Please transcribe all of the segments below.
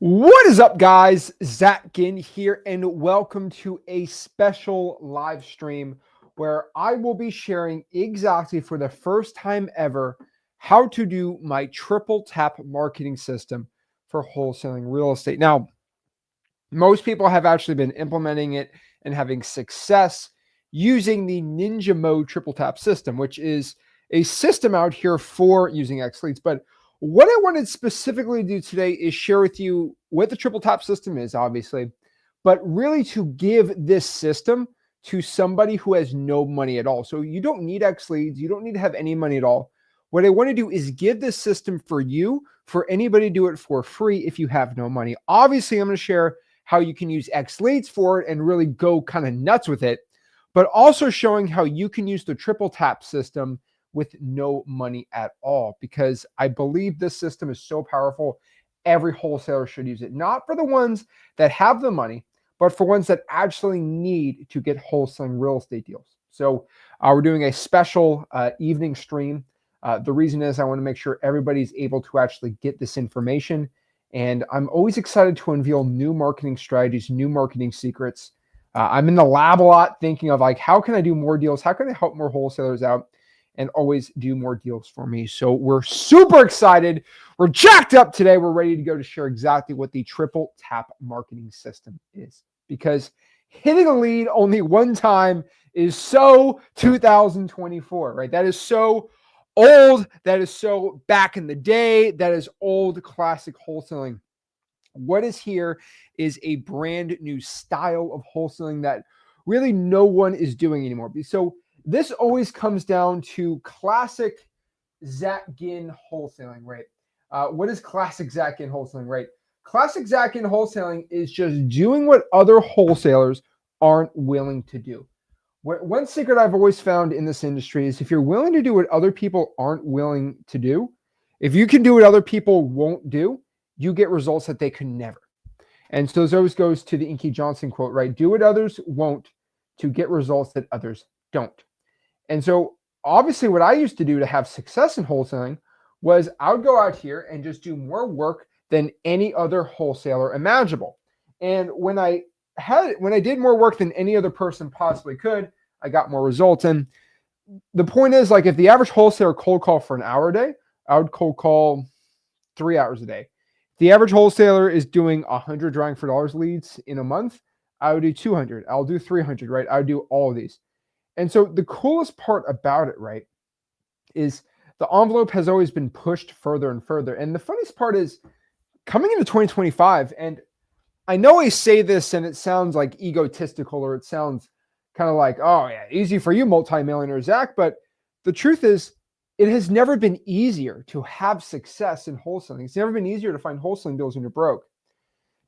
What is up, guys? Zach Ginn here, and welcome to a special live stream where I will be sharing exactly for the first time ever how to do my triple tap marketing system for wholesaling real estate. Now, most people have actually been implementing it and having success using the Ninja Mode triple tap system, which is a system out here for using Xleads. But what I wanted specifically to do today is share with you what the triple tap system is, obviously, but really to give this system to somebody who has no money at all. So you don't need Xleads, you don't need to have any money at all. What I want to do is give this system for you, for anybody to do it for free if you have no money. Obviously, I'm going to share how you can use Xleads for it and really go kind of nuts with it, but also showing how you can use the triple tap system with no money at all, because I believe this system is so powerful. Every wholesaler should use it, not for the ones that have the money, but for ones that actually need to get wholesaling real estate deals. So we're doing a special evening stream. The reason is I want to make sure everybody's able to actually get this information. And I'm always excited to unveil new marketing strategies, new marketing secrets. I'm in the lab a lot thinking of like, how can I do more deals? How can I help more wholesalers out and always do more deals for me? So we're super excited. We're jacked up today. We're ready to go to share exactly what the triple tap marketing system is, because hitting a lead only one time is so 2024, right? That is so old. That is so back in the day. That is old classic wholesaling. What is here is a brand new style of wholesaling that really no one is doing anymore. So this always comes down to classic Zach Ginn wholesaling, right? What is classic Zach Ginn wholesaling, right? Classic Zach Ginn wholesaling is just doing what other wholesalers aren't willing to do. One secret I've always found in this industry is if you're willing to do what other people aren't willing to do, if you can do what other people won't do, you get results that they could never. And so this always goes to the Inky Johnson quote, right? Do what others won't to get results that others don't. And so obviously what I used to do to have success in wholesaling was I would go out here and just do more work than any other wholesaler imaginable. And when I did more work than any other person possibly could, I got more results. And the point is, like, if the average wholesaler cold call for an hour a day, I would cold call 3 hours a day. The average wholesaler is doing 100 drawing for dollars leads in a month. I would do 200. I'll do 300, right? I would do all of these. And so the coolest part about it, right, is the envelope has always been pushed further and further. And the funniest part is coming into 2025, and I know I say this and it sounds like egotistical, or it sounds kind of like, oh yeah, easy for you, multimillionaire Zach. But the truth is, it has never been easier to have success in wholesaling. It's never been easier to find wholesaling deals when you're broke.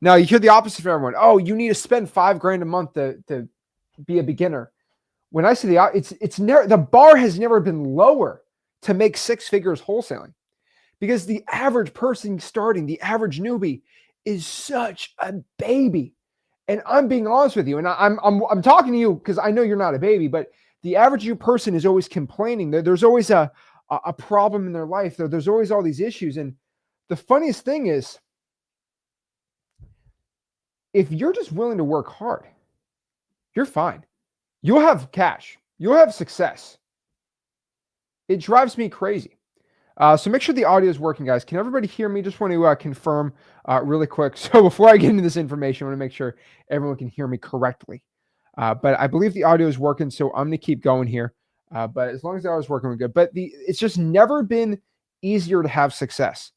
Now you hear the opposite from everyone. Oh, you need to spend $5,000 a month to be a beginner. When I say it's never, the bar has never been lower to make six figures wholesaling, because the average person starting, the average newbie, is such a baby. And I'm being honest with you, and I'm talking to you because I know you're not a baby, but the average you person is always complaining. There's always a problem in their life. There's always all these issues. And the funniest thing is, if you're just willing to work hard, you're fine. You'll have cash. You'll have success. It drives me crazy. So make sure the audio is working, guys. Can everybody hear me? Just want to confirm really quick. So before I get into this information, I want to make sure everyone can hear me correctly. But I believe the audio is working, so I'm going to keep going here. But as long as the audio is working, we're good. But it's just never been easier to have success.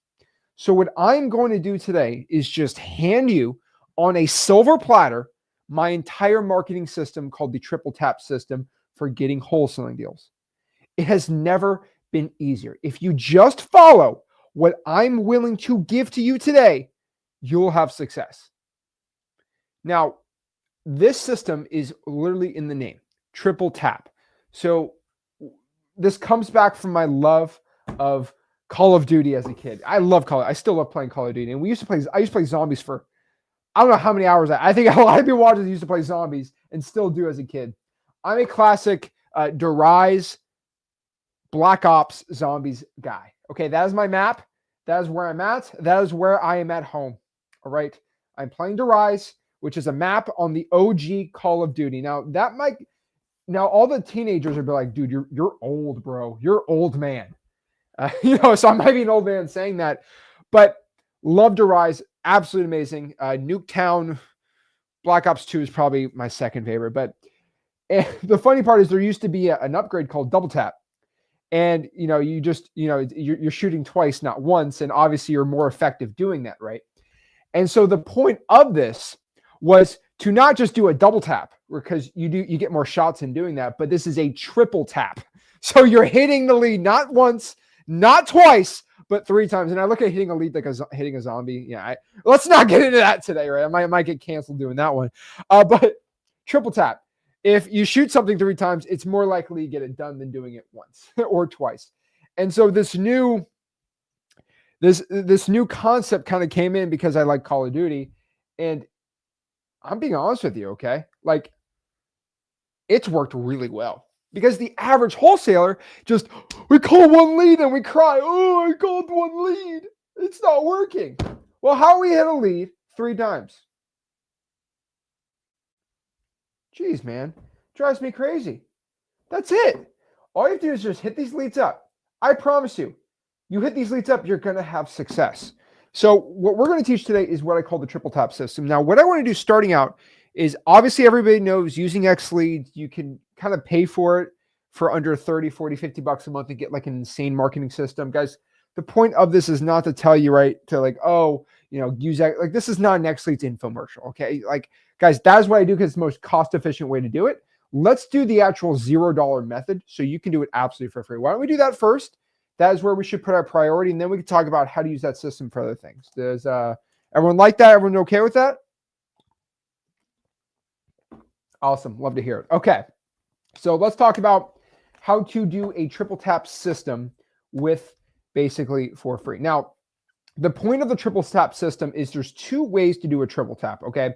So what I'm going to do today is just hand you on a silver platter my entire marketing system called the triple tap system for getting wholesaling deals. It has never been easier. If you just follow what I'm willing to give to you today, you'll have success. Now, this system is literally in the name, triple tap. So this comes back from my love of Call of Duty as a kid. I still love playing Call of Duty. And I used to play zombies for, I don't know how many hours. I think a lot of people watching used to play zombies and still do as a kid. I'm a classic Derise Black Ops Zombies guy. Okay, that is my map. That is where I'm at. That is where I am at home. All right. I'm playing to Rise, which is a map on the OG Call of Duty. Now all the teenagers would be like, dude, you're old, bro. You're old man. So I might be an old man saying that, but love to Rise. Absolutely amazing. Nuketown Black Ops 2 is probably my second favorite, but the funny part is there used to be an upgrade called Double Tap. And, you're shooting twice, not once. And obviously you're more effective doing that, right? And so the point of this was to not just do a double tap, because you get more shots in doing that, but this is a triple tap. So you're hitting the lead not once, not twice, but 3 times. And I look at hitting a lead like hitting a zombie. Yeah, let's not get into that today, right? I might get canceled doing that one. But triple tap. If you shoot something 3 times, it's more likely to get it done than doing it once or twice. And so this new concept kind of came in because I like Call of Duty. And I'm being honest with you, okay? Like, it's worked really well. Because the average wholesaler we call one lead and we cry, oh, I called one lead. It's not working. Well, how we hit a lead 3 times? Jeez, man, drives me crazy. That's it. All you have to do is just hit these leads up. I promise you hit these leads up, you're going to have success. So what we're going to teach today is what I call the triple tap system. Now, what I want to do starting out is, obviously everybody knows using Xleads, you can kind of pay for it for under 30, 40, 50 bucks a month and get like an insane marketing system. Guys, the point of this is not to tell you, right, to like, oh, use that. Like, this is not an Xleads infomercial, okay? Like, guys, that is what I do because it's the most cost-efficient way to do it. Let's do the actual $0 method so you can do it absolutely for free. Why don't we do that first? That is where we should put our priority, and then we can talk about how to use that system for other things. Does everyone like that? Everyone okay with that? Awesome. Love to hear it. Okay. So let's talk about how to do a triple tap system with basically for free. Now, the point of the triple tap system is there's 2 ways to do a triple tap, okay?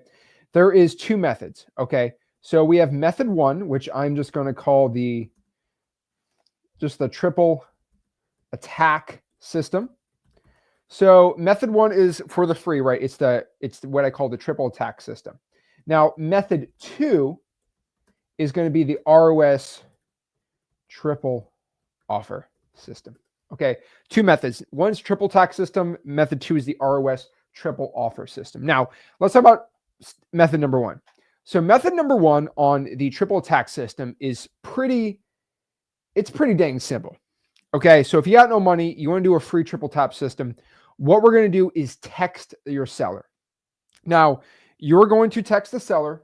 There is 2 methods, okay? So we have method 1, which I'm just going to call the triple attack system. So method 1 is for the free, right? It's what I call the triple attack system. Now, method 2 is going to be the ROS triple offer system. Okay, 2 methods. One is triple attack system. Method 2 is the ROS triple offer system. Now, let's talk about method number 1. So method number 1 on the triple attack system is pretty dang simple. Okay, so if you got no money, you want to do a free triple tap system, what we're going to do is text your seller. Now, you're going to text the seller,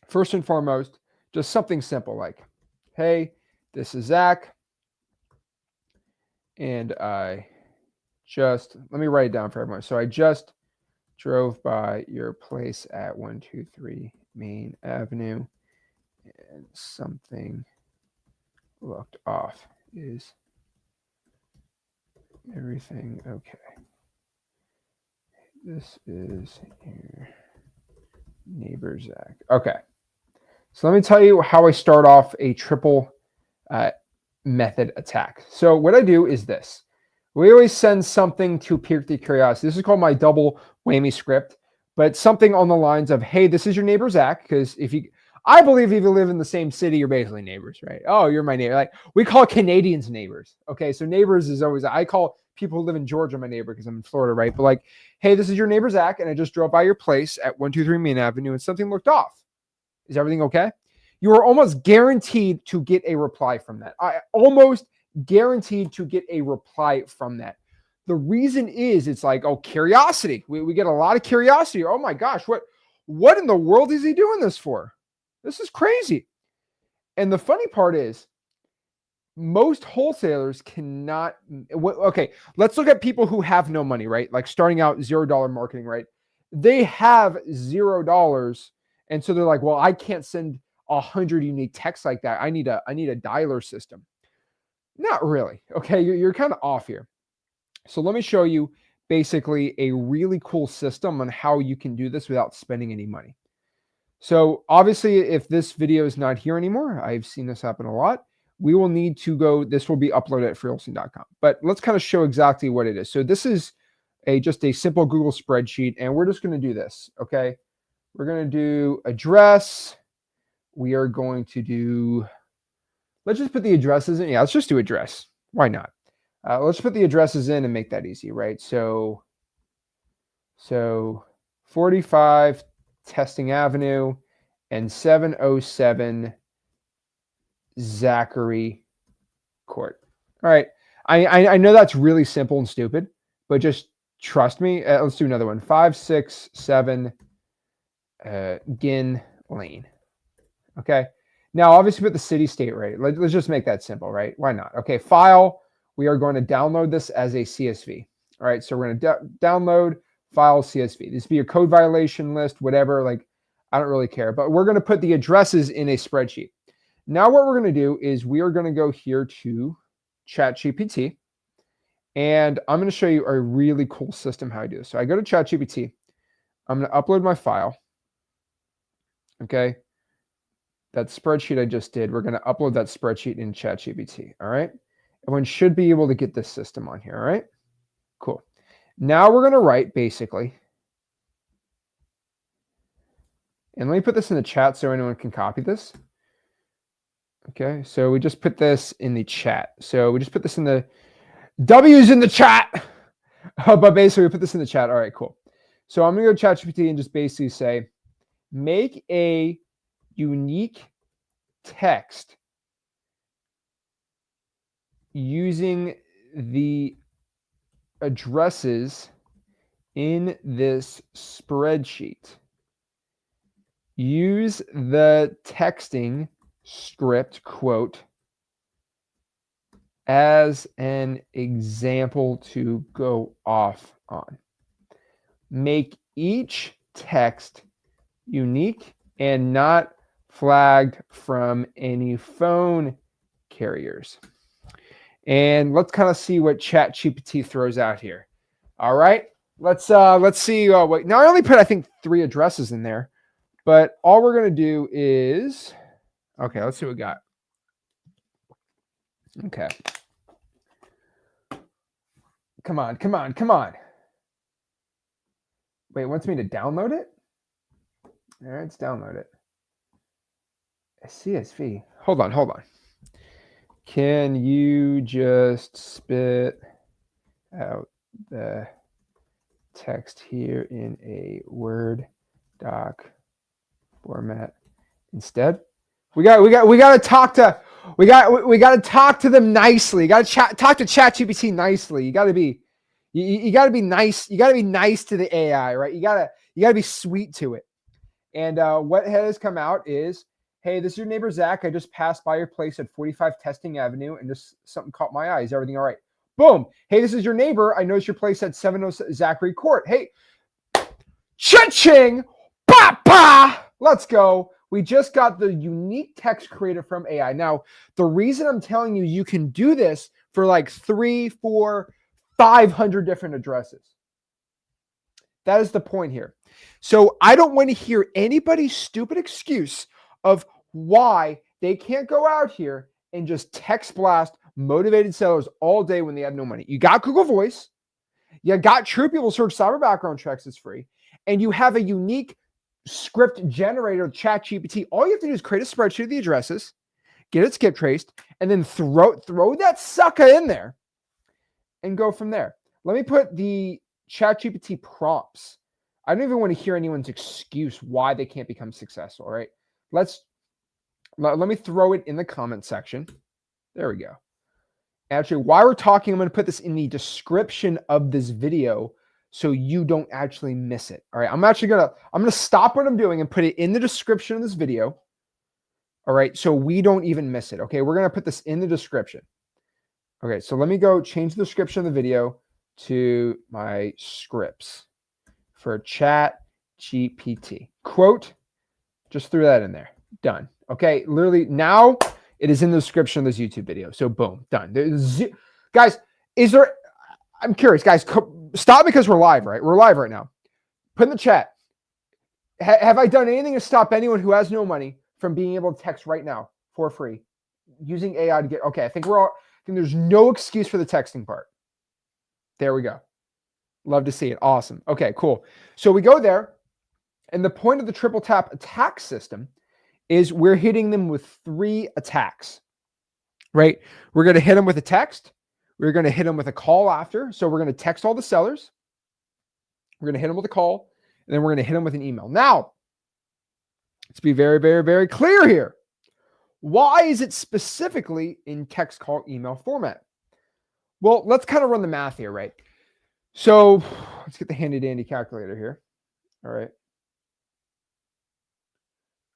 first and foremost, just something simple like, hey, this is Zach, and let me write it down for everyone. So I just drove by your place at 123 Main Avenue, and something looked off. Is everything okay? This is your neighbor, Zach. Okay. So let me tell you how I start off a triple method attack. So what I do is this. We always send something to pique the curiosity. This is called my double whammy script, but something on the lines of, hey, this is your neighbor, Zach, because I believe if you live in the same city, you're basically neighbors, right? Oh, you're my neighbor. Like, we call Canadians neighbors. Okay, so neighbors is always, I call people who live in Georgia my neighbor because I'm in Florida, right? But like, hey, this is your neighbor, Zach, and I just drove by your place at 123 Main Avenue and something looked off. Is everything okay? You are almost guaranteed to get a reply from that. I almost guaranteed to get a reply from that. The reason is it's like, oh, curiosity. We get a lot of curiosity. Oh my gosh, what in the world is he doing this for? This is crazy. And the funny part is most wholesalers cannot. Okay, let's look at people who have no money, right? Like starting out $0 marketing, right? They have $0. And so they're like, well, I can't send 100 unique texts like that. I need a dialer system. Not really. Okay, you're kind of off here. So let me show you basically a really cool system on how you can do this without spending any money. So obviously, if this video is not here anymore, I've seen this happen a lot. We will need to go, this will be uploaded at freewholesaling.com. But let's kind of show exactly what it is. So this is just a simple Google spreadsheet, and we're just going to do this. Okay. We're going to do address. We are going to do, let's just put the addresses in. Yeah, let's just do address. Why not? Let's put the addresses in and make that easy, right? So 45 Testing Avenue and 707 Zachary Court. All right. I know that's really simple and stupid, but just trust me. Let's do another one. 567 Ginn Lane. Okay. Now, obviously, put the city state right. Let's just make that simple, right? Why not? Okay. File. We are going to download this as a CSV. All right. So we're going to download file CSV. This be a code violation list, whatever. Like, I don't really care, but we're going to put the addresses in a spreadsheet. Now, what we're going to do is we are going to go here to ChatGPT, and I'm going to show you a really cool system how I do this. So I go to ChatGPT. I'm going to upload my file. Okay. That spreadsheet I just did, we're going to upload that spreadsheet in ChatGPT. All right. Everyone should be able to get this system on here. All right. Cool. Now we're going to write basically, and let me put this in the chat so anyone can copy this. Okay. So we just put this in the chat. So we just put this in the W's in the chat. But basically we put this in the chat. All right, cool. So I'm going to go to ChatGPT and just basically say, make a unique text using the addresses in this spreadsheet. Use the texting script, quote, as an example to go off on. Make each text unique and not flagged from any phone carriers. And let's kind of see what ChatGPT throws out here. All right, let's see. Wait, now I only put, I think, 3 addresses in there, but all we're going to do is, okay, let's see what we got. Okay. Come on. Wait, it wants me to download it? All right, let's download it. A CSV. Hold on. Can you just spit out the text here in a Word doc format instead? We got to talk to them nicely. You got to talk to ChatGPT nicely. You got to be nice. You got to be nice to the AI, right? You got to be sweet to it. And what has come out is, hey, this is your neighbor Zach. I just passed by your place at 45 Testing Avenue, and just something caught my eye. Is everything all right? Boom. Hey, this is your neighbor. I noticed your place at 707 Zachary Court. Hey, cha-ching, pa-pa. Let's go. We just got the unique text created from AI. Now, the reason I'm telling you, you can do this for like 300, 400, 500 different addresses. That is the point here. So I don't want to hear anybody's stupid excuse of why they can't go out here and just text blast motivated sellers all day when they have no money. You got Google Voice. You got True People Search Cyber Background Checks is free. And you have a unique script generator, ChatGPT. All you have to do is create a spreadsheet of the addresses, get it skip traced, and then throw that sucker in there and go from there. Let me put the ChatGPT prompts. I don't even want to hear anyone's excuse why they can't become successful, right? Let me throw it in the comment section. There we go. Actually, while we're talking, I'm going to put this in the description of this video so you don't actually miss it. All right, I'm going to stop what I'm doing and put it in the description of this video. All right, so we don't even miss it. Okay, we're going to put this in the description. Okay, so let me go change the description of the video to my scripts for ChatGPT. Quote, just threw that in there. Done. Okay, literally now it is in the description of this YouTube video. So boom, done. Guys, I'm curious, guys, stop because we're live, right? We're live right now. Put in the chat. Have I done anything to stop anyone who has no money from being able to text right now for free using AI to get, okay, I think there's no excuse for the texting part. There we go. Love to see it. Awesome. Okay, cool. So we go there, and the point of the triple tap attack system is we're hitting them with 3 attacks, right? We're going to hit them with a text. We're going to hit them with a call after. So we're going to text all the sellers. We're going to hit them with a call, and then we're going to hit them with an email. Now, let's be very, very, very clear here. Why is it specifically in text, call, email format? Well, let's kind of run the math here, right? So let's get the handy dandy calculator here. All right.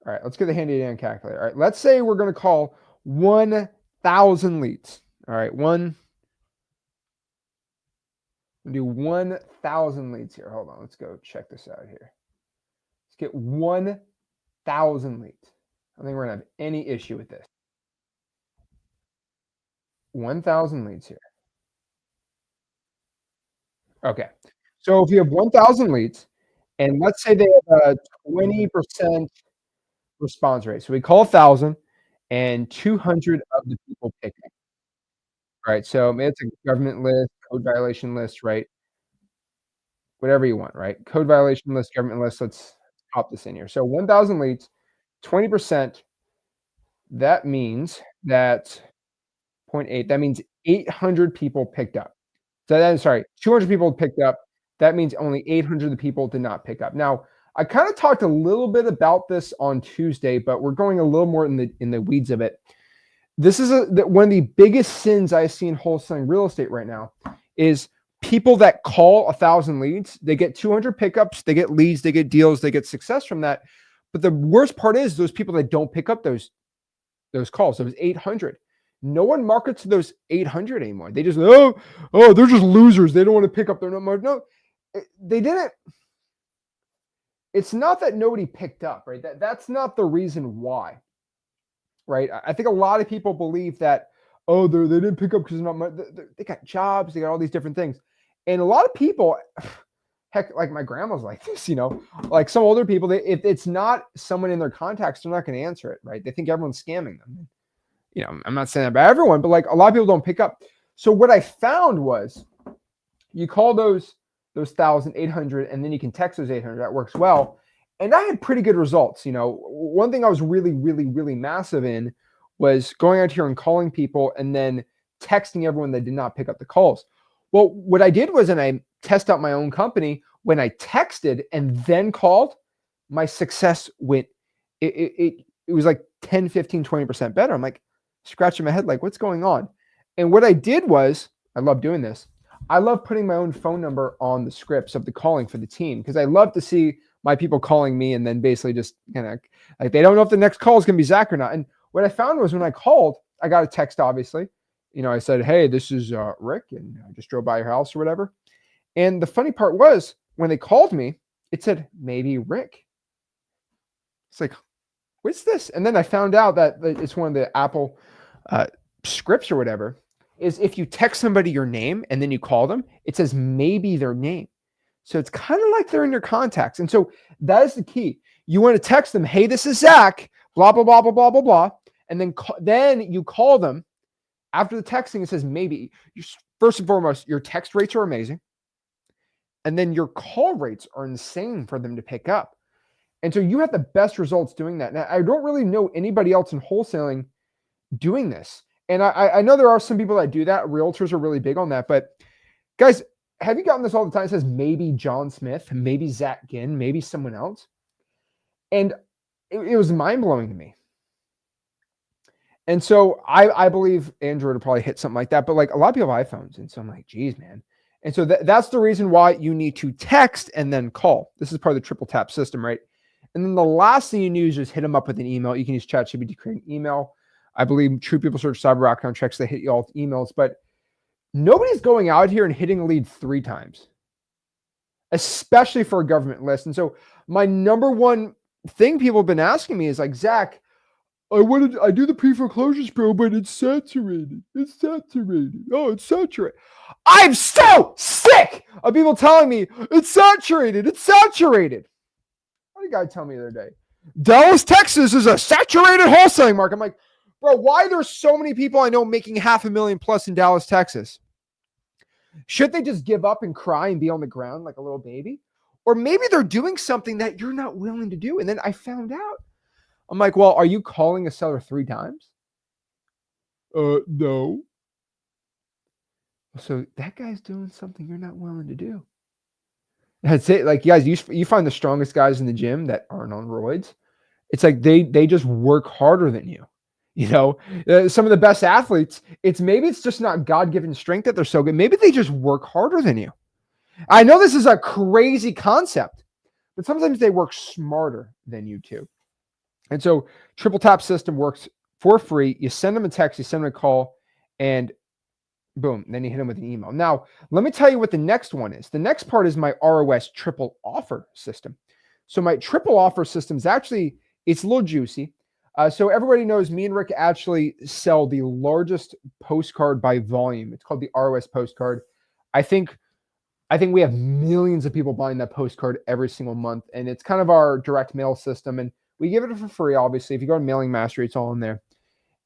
All right, let's get the handy dandy calculator. All right, let's say we're going to call 1,000 leads. All right, we'll do 1,000 leads here. Hold on, let's go check this out here. Let's get 1,000 leads. I don't think we're going to have any issue with this. 1,000 leads here. Okay, so if you have 1,000 leads, and let's say they have a 20% response rate. So we call 1,000, and 200 of the people pick up. Right, so maybe it's a government list, code violation list, right? Whatever you want, right? Code violation list, government list. Let's pop this in here. So 1,000 leads, 20%. That means that 0.8. That means 800 people picked up. So then, sorry, 200 people picked up. That means only 800 of the people did not pick up. Now, I kind of talked a little bit about this on Tuesday, but we're going a little more in the weeds of it. This is one of the biggest sins I see in wholesaling real estate right now is people that call 1,000 leads, they get 200 pickups, they get leads, they get deals, they get success from that. But the worst part is those people that don't pick up those calls, those 800. No one markets to those 800 anymore. They just, they're just losers. They don't want to pick up their number. No, they didn't. It's not that nobody picked up, right? That's not the reason why. Right. I think a lot of people believe that, they didn't pick up because they got jobs, they got all these different things. And a lot of people, heck, like my grandma's like this, like some older people, if it's not someone in their contacts, they're not going to answer it. Right. They think everyone's scamming them. I'm not saying that about everyone, but like a lot of people don't pick up. So what I found was you call those 1,800 and then you can text those 800. That works well. And I had pretty good results. One thing I was really, really, really massive in was going out here and calling people and then texting everyone that did not pick up the calls. Well, what I did was, and I test out my own company, when I texted and then called, my success went, it was like 10, 15, 20% better. I'm like scratching my head, like what's going on? And what I did was, I love doing this. I love putting my own phone number on the scripts of the calling for the team because I love to see my people calling me and then basically just like they don't know if the next call is going to be Zach or not. And what I found was when I called, I got a text, obviously. I said, hey, this is Rick, and I just drove by your house or whatever. And the funny part was when they called me, it said, maybe Rick. It's like, what's this? And then I found out that it's one of the Apple scripts or whatever, is if you text somebody your name and then you call them, it says maybe their name. So it's kind of like they're in your contacts. And so that is the key. You want to text them, hey, this is Zach, blah, blah, blah, blah, blah, blah, blah. And then you call them after the texting. It says maybe. First and foremost, your text rates are amazing. And then your call rates are insane for them to pick up. And so you have the best results doing that. Now, I don't really know anybody else in wholesaling doing this. And I know there are some people that do that. Realtors are really big on that. But guys, have you gotten this all the time? It says maybe John Smith, maybe Zach Ginn, maybe someone else. And it was mind-blowing to me. And so I believe Android will probably hit something like that. But like a lot of people have iPhones. And so I'm like, geez, man. And so that's the reason why you need to text and then call. This is part of the triple tap system, right? And then the last thing you need is just hit them up with an email. You can use ChatGPT to create an email. I believe True People Search Cyber Background Checks, they hit you all with emails. But nobody's going out here and hitting a lead 3 times, especially for a government list. And so my number one thing people have been asking me is like, Zach, I do the pre-foreclosures pro, but it's saturated. It's saturated. Oh, it's saturated. I'm so sick of people telling me it's saturated. It's saturated. What did a guy tell me the other day? Dallas, Texas is a saturated wholesaling market. I'm like, bro, why there's so many people I know making $500,000 plus in Dallas, Texas? Should they just give up and cry and be on the ground like a little baby? Or maybe they're doing something that you're not willing to do. And then I found out. I'm like, well, are you calling a seller 3 times? No. So that guy's doing something you're not willing to do. That's it. Like, guys, you find the strongest guys in the gym that aren't on roids. It's like they just work harder than you. Some of the best athletes, it's just not God-given strength that they're so good. Maybe they just work harder than you. I know this is a crazy concept, but sometimes they work smarter than you too. And so Triple Tap system works for free. You send them a text, you send them a call, and boom, then you hit them with an email. Now, let me tell you what the next one is. The next part is my ROS triple offer system. So my triple offer system is actually, it's a little juicy. So everybody knows me and Rick actually sell the largest postcard by volume. It's called the ROS postcard. I think we have millions of people buying that postcard every single month, and it's kind of our direct mail system, and we give it for free, obviously. If you go to Mailing Mastery, it's all in there.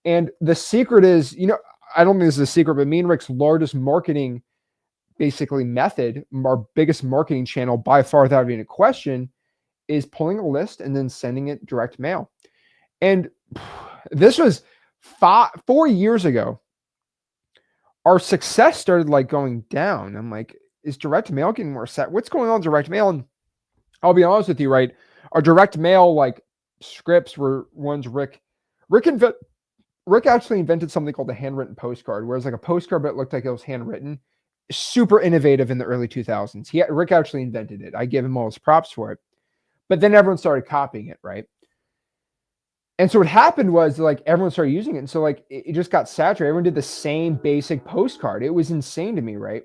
And the secret is, I don't think this is a secret, but me and Rick's largest marketing, basically method, our biggest marketing channel by far without being a question, is pulling a list and then sending it direct mail. And this was 4 years ago. Our success started like going down. I'm like, is direct mail getting more set? What's going on with direct mail? And I'll be honest with you, right? Our direct mail like scripts were ones Rick actually invented something called the handwritten postcard, whereas like a postcard but it looked like it was handwritten. Super innovative in the early 2000s. Rick actually invented it. I give him all his props for it. But then everyone started copying it, right? And so what happened was like everyone started using it. And so like it just got saturated. Everyone did the same basic postcard. It was insane to me, right?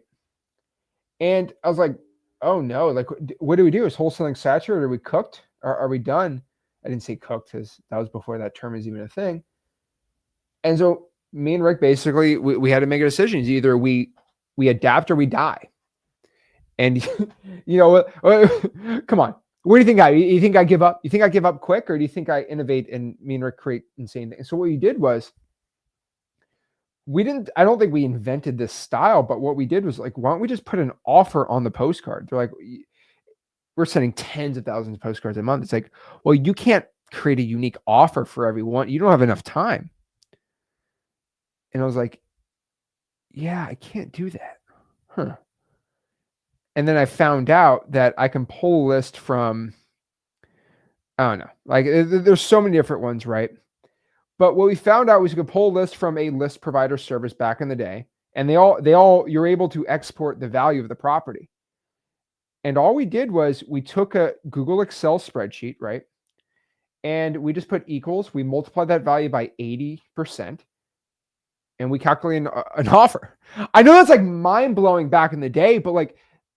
And I was like, oh no, like what do we do? Is wholesaling saturated? Are we cooked? Are we done? I didn't say cooked because that was before that term is even a thing. And so me and Rick basically we had to make a decision. It's either we adapt or we die. And come on. What do you think? You think I give up? You think I give up quick, or do you think I innovate and me and Rick create insane things? So what we did was I don't think we invented this style, but what we did was like, why don't we just put an offer on the postcard? They're like, we're sending tens of thousands of postcards a month. It's like, well, you can't create a unique offer for everyone. You don't have enough time. And I was like, yeah, I can't do that. Huh. And then I found out that I can pull a list from, I don't know, like there's so many different ones, right? But what we found out was you could pull a list from a list provider service back in the day, and you're able to export the value of the property. And all we did was we took a Google Excel spreadsheet, right? And we just put equals, we multiplied that value by 80%, and we calculated an offer. I know that's like mind-blowing back in the day, but like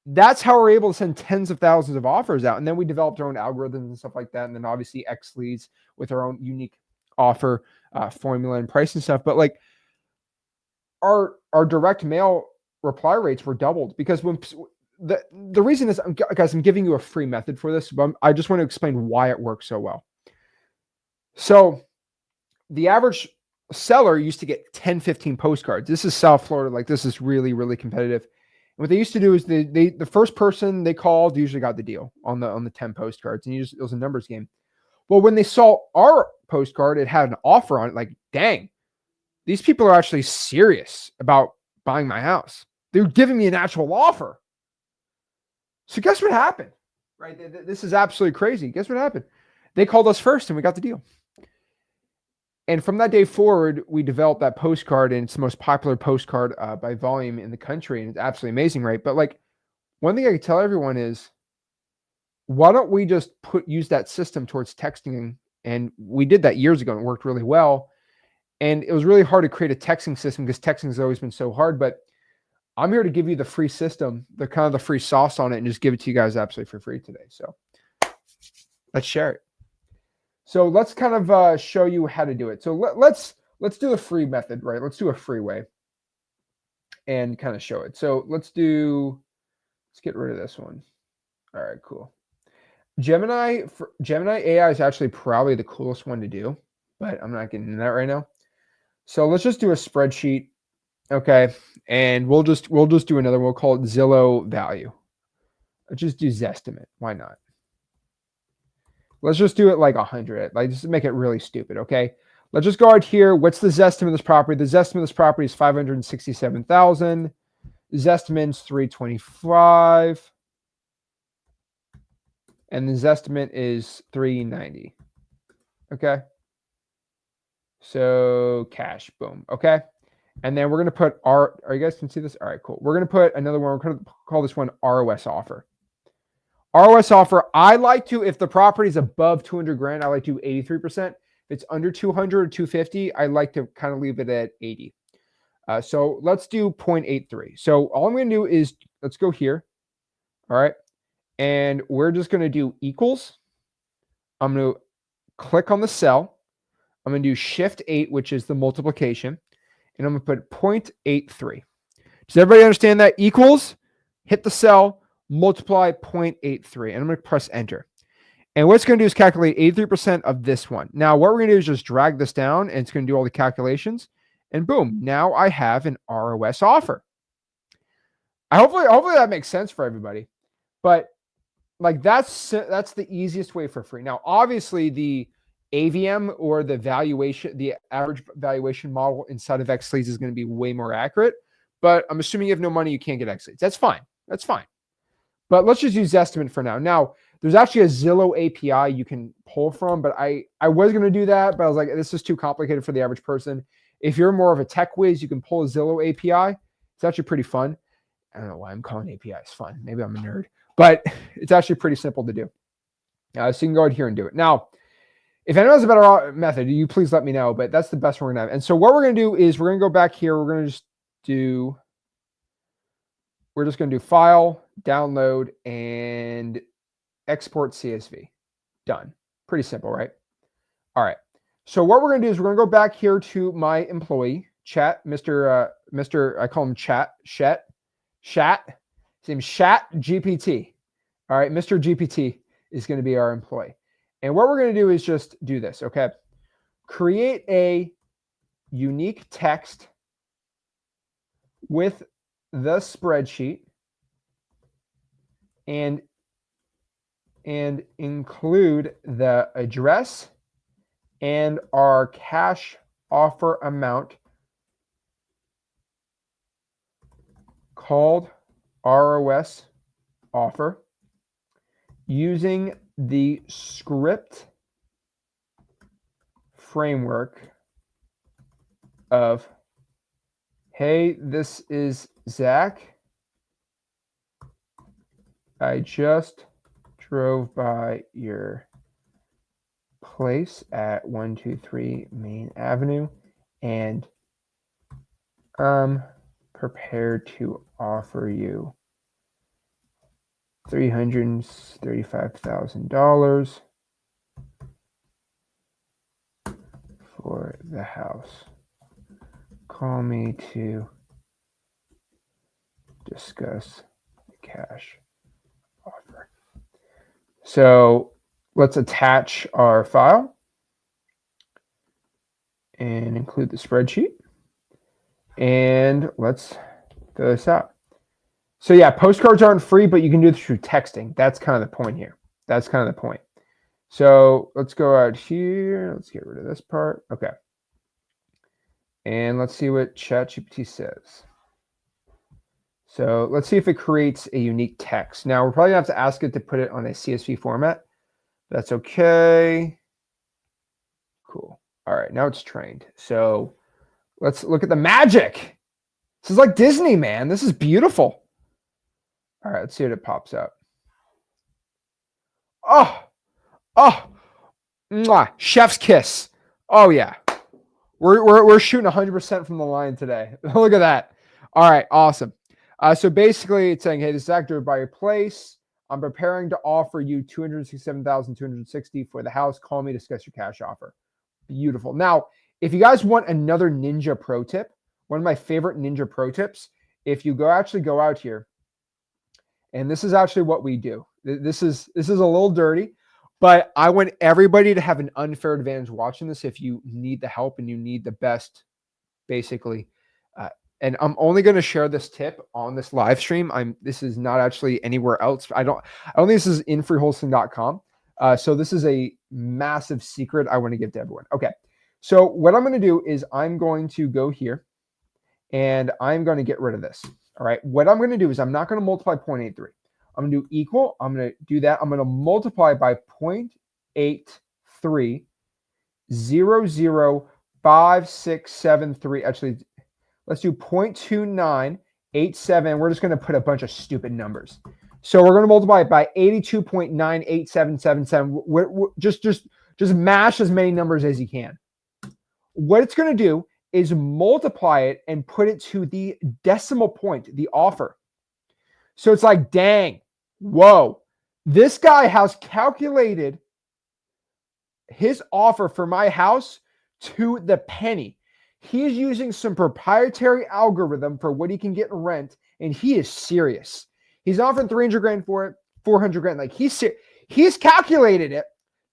that's how we're able to send tens of thousands of offers out. And then we developed our own algorithms and stuff like that. And then obviously Xleads with our own unique offer formula and price and stuff. But like our direct mail reply rates were doubled because when the reason is, guys, I'm giving you a free method for this, but I just want to explain why it works so well. So the average seller used to get 10, 15 postcards. This is South Florida. Like this is really, really competitive. And what they used to do is the first person they called usually got the deal on the 10 postcards, and it was a numbers game. Well, when they saw our postcard, it had an offer on it. Like, dang, these people are actually serious about buying my house. They're giving me an actual offer. So guess what happened? Right? This is absolutely crazy. Guess what happened? They called us first, and we got the deal. And from that day forward, we developed that postcard, and it's the most popular postcard by volume in the country, and it's absolutely amazing, right? But like, one thing I could tell everyone is, why don't we just use that system towards texting? And we did that years ago, and it worked really well. And it was really hard to create a texting system because texting has always been so hard. But I'm here to give you the free system, the kind of the free sauce on it, and just give it to you guys absolutely for free today. So let's share it. So let's kind of show you how to do it. So let's do a free method, right? Let's do a free way and kind of show it. So let's get rid of this one. All right, cool. Gemini AI is actually probably the coolest one to do, but I'm not getting into that right now. So let's just do a spreadsheet. Okay. And we'll just do another. We'll call it Zillow value. Let's just do Zestimate. Why not? Let's just do it like 100. Like, just make it really stupid. Okay. Let's just go out here. What's the Zestimate of this property? The Zestimate of this property is 567,000. Zestimate's 325. And the Zestimate is 390. Okay. So cash, boom. Okay. And then we're going to put are you guys can see this? All right, cool. We're going to put another one. We're going to call this one ROS offer. ROS offer. I like to, if the property is above 200 grand, I like to do 83%. If it's under 200 or 250, I like to kind of leave it at 80. So let's do 0.83. So all I'm going to do is, let's go here. All right. And we're just going to do equals. I'm going to click on the cell. I'm going to do Shift 8, which is the multiplication. And I'm going to put 0.83. Does everybody understand that? Equals, hit the cell, multiply 0.83. And I'm going to press enter. And what it's going to do is calculate 83% of this one. Now, what we're going to do is just drag this down, and it's going to do all the calculations. And boom, now I have an ROS offer. Hopefully that makes sense for everybody. But like that's the easiest way for free. Now, obviously, the AVM or the valuation, the average valuation model inside of Xleads is going to be way more accurate. But I'm assuming you have no money, you can't get Xleads. That's fine. That's fine. But let's just use Zestimate for now. Now, there's actually a Zillow API you can pull from, but I was going to do that, but I was like, this is too complicated for the average person. If you're more of a tech whiz, you can pull a Zillow API. It's actually pretty fun. I don't know why I'm calling APIs fun. Maybe I'm a nerd, but it's actually pretty simple to do. So you can go ahead here and do it. Now, if anyone has a better method, you please let me know, but that's the best one we're going to have. And so what we're going to do is we're going to go back here. We're going to just do, we're just going to do file, download, and export CSV. Done. Pretty simple, right? All right. So what we're going to do is we're going to go back here to my employee, Chat, Mr. I call him Chat. His name's Chat GPT. All right. Mr. GPT is going to be our employee. And what we're going to do is just do this, okay? Create a unique text with the spreadsheet and include the address and our cash offer amount called ROS offer using the script framework of, hey, this is Zach. I just drove by your place at 123 Main Avenue, and I'm prepared to offer you $335,000 for the house. Call me to discuss the cash offer. So let's attach our file and include the spreadsheet. And let's fill this out. So yeah, postcards aren't free, but you can do this through texting. That's kind of the point here. That's kind of the point. So let's go out here. Let's get rid of this part. Okay. And let's see what ChatGPT says. So let's see if it creates a unique text. Now we're probably gonna have to ask it to put it on a CSV format. That's okay. Cool. All right, now it's trained. So let's look at the magic. This is like Disney, man. This is beautiful. All right, let's see what it pops up. Oh, mwah, chef's kiss. Oh yeah, we're shooting 100% from the line today. Look at that. All right, awesome. So basically, it's saying, hey, this is Zach drove by your place. I'm preparing to offer you $267,260 for the house. Call me, discuss your cash offer. Beautiful. Now, if you guys want another ninja pro tip, one of my favorite ninja pro tips, if you go out here, and this is actually what we do. This is a little dirty, but I want everybody to have an unfair advantage watching this if you need the help and you need the best, basically, and I'm only going to share this tip on this live stream. This is not actually anywhere else. I don't think this is in freewholesaling.com. So this is a massive secret I want to give to everyone. Okay. So what I'm going to do is I'm going to go here and I'm going to get rid of this. All right. What I'm going to do is I'm not going to multiply 0.83. I'm going to do equal. I'm going to do that. I'm going to multiply by 0.83 005673. Actually, let's do 0.2987. We're just going to put a bunch of stupid numbers. So we're going to multiply it by 82.98777. Just mash as many numbers as you can. What it's going to do is multiply it and put it to the decimal point, the offer. So it's like, dang, whoa, this guy has calculated his offer for my house to the penny. He is using some proprietary algorithm for what he can get in rent, and he is serious. He's offering 300 grand for it, 400 grand. Like he's calculated it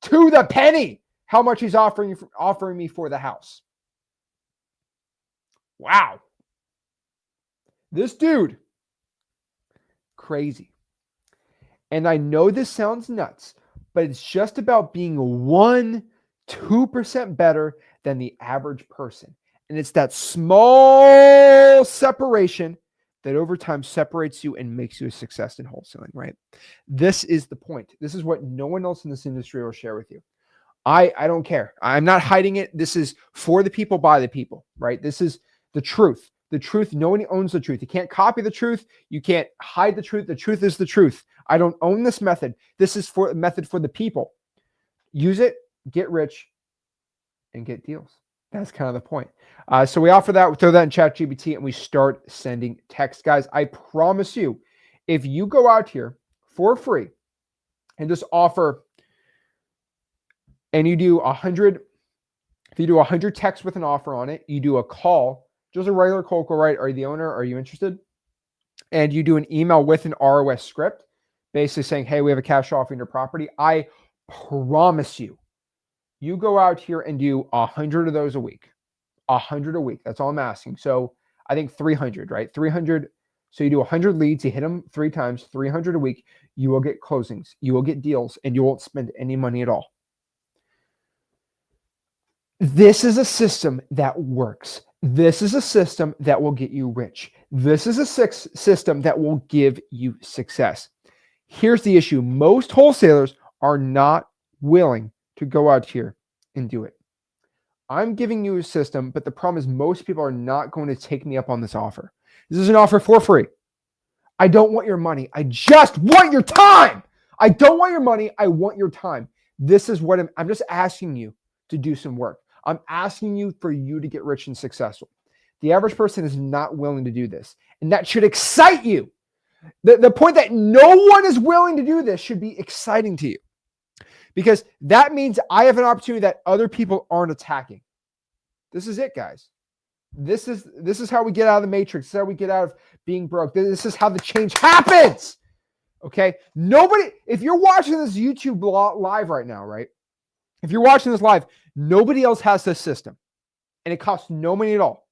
to the penny how much he's offering me for the house. Wow. This dude, crazy. And I know this sounds nuts, but it's just about being 2% better than the average person. And it's that small separation that over time separates you and makes you a success in wholesaling, right? This is the point. This is what no one else in this industry will share with you. I don't care. I'm not hiding it. This is for the people, by the people, right? This is the truth. The truth, no one owns the truth. You can't copy the truth. You can't hide the truth. The truth is the truth. I don't own this method. This is for a method for the people. Use it, get rich, and get deals. That's kind of the point. So we offer that, we throw that in ChatGPT, and we start sending text. Guys, I promise you, if you go out here for free and just offer, and you do 100, if you do 100 texts with an offer on it, you do a call, just a regular cold call, right? Are you the owner? Are you interested? And you do an email with an ROS script, basically saying, hey, we have a cash offer in your property. I promise you, you go out here and do 100 of those a week. 100 a week. That's all I'm asking. So I think 300, right? 300. So you do 100 leads, you hit them 3 times, 300 a week. You will get closings. You will get deals, and you won't spend any money at all. This is a system that works. This is a system that will get you rich. This is a system that will give you success. Here's the issue. Most wholesalers are not willing to go out here and do it. I'm giving you a system, but the problem is most people are not going to take me up on this offer. This is an offer for free. I don't want your money. I just want your time. I don't want your money. I want your time. This is what I'm just asking you to do some work. I'm asking you for you to get rich and successful. The average person is not willing to do this. And that should excite you. The point that no one is willing to do this should be exciting to you. Because that means I have an opportunity that other people aren't attacking. This is it, guys. This is how we get out of the matrix. This is how we get out of being broke. This is how the change happens. Okay? Nobody, if you're watching this YouTube live right now, right? If you're watching this live, nobody else has this system. And it costs no money at all.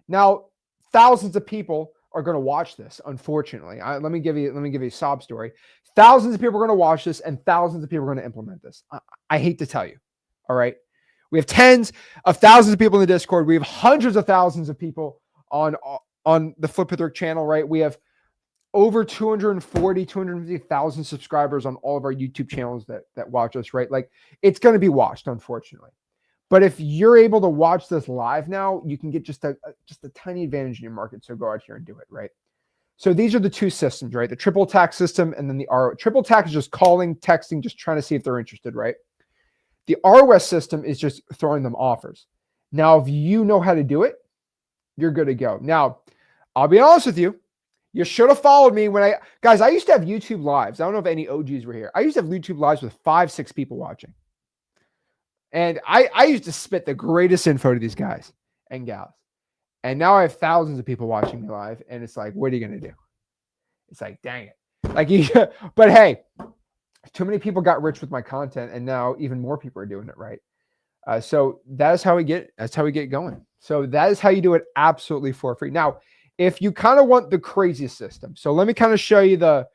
Now, thousands of people are going to watch this, unfortunately. Let me give you a sob story. Thousands of people are going to watch this, and thousands of people are going to implement this. I hate to tell you. All right. We have tens of thousands of people in the Discord. We have hundreds of thousands of people on the Flip with Rick channel, right? We have over 250,000 subscribers on all of our YouTube channels that watch us, right? Like, it's going to be watched, unfortunately. But if you're able to watch this live now, you can get just a tiny advantage in your market. So go out here and do it, right? So these are the two systems, right? The triple tax system and then the RO. Triple tax is just calling, texting, just trying to see if they're interested, right? The ROS system is just throwing them offers. Now, if you know how to do it, you're good to go. Now, I'll be honest with you. You should have followed me when guys, I used to have YouTube lives. I don't know if any OGs were here. I used to have YouTube lives with 5-6 people watching. And I used to spit the greatest info to these guys and gals. And now I have thousands of people watching me live. And it's like, what are you going to do? It's like, dang it. Like, but hey, too many people got rich with my content. And now even more people are doing it, right? So that's how we get going. So that is how you do it absolutely for free. Now, if you kind of want the craziest system, so let me kind of show you the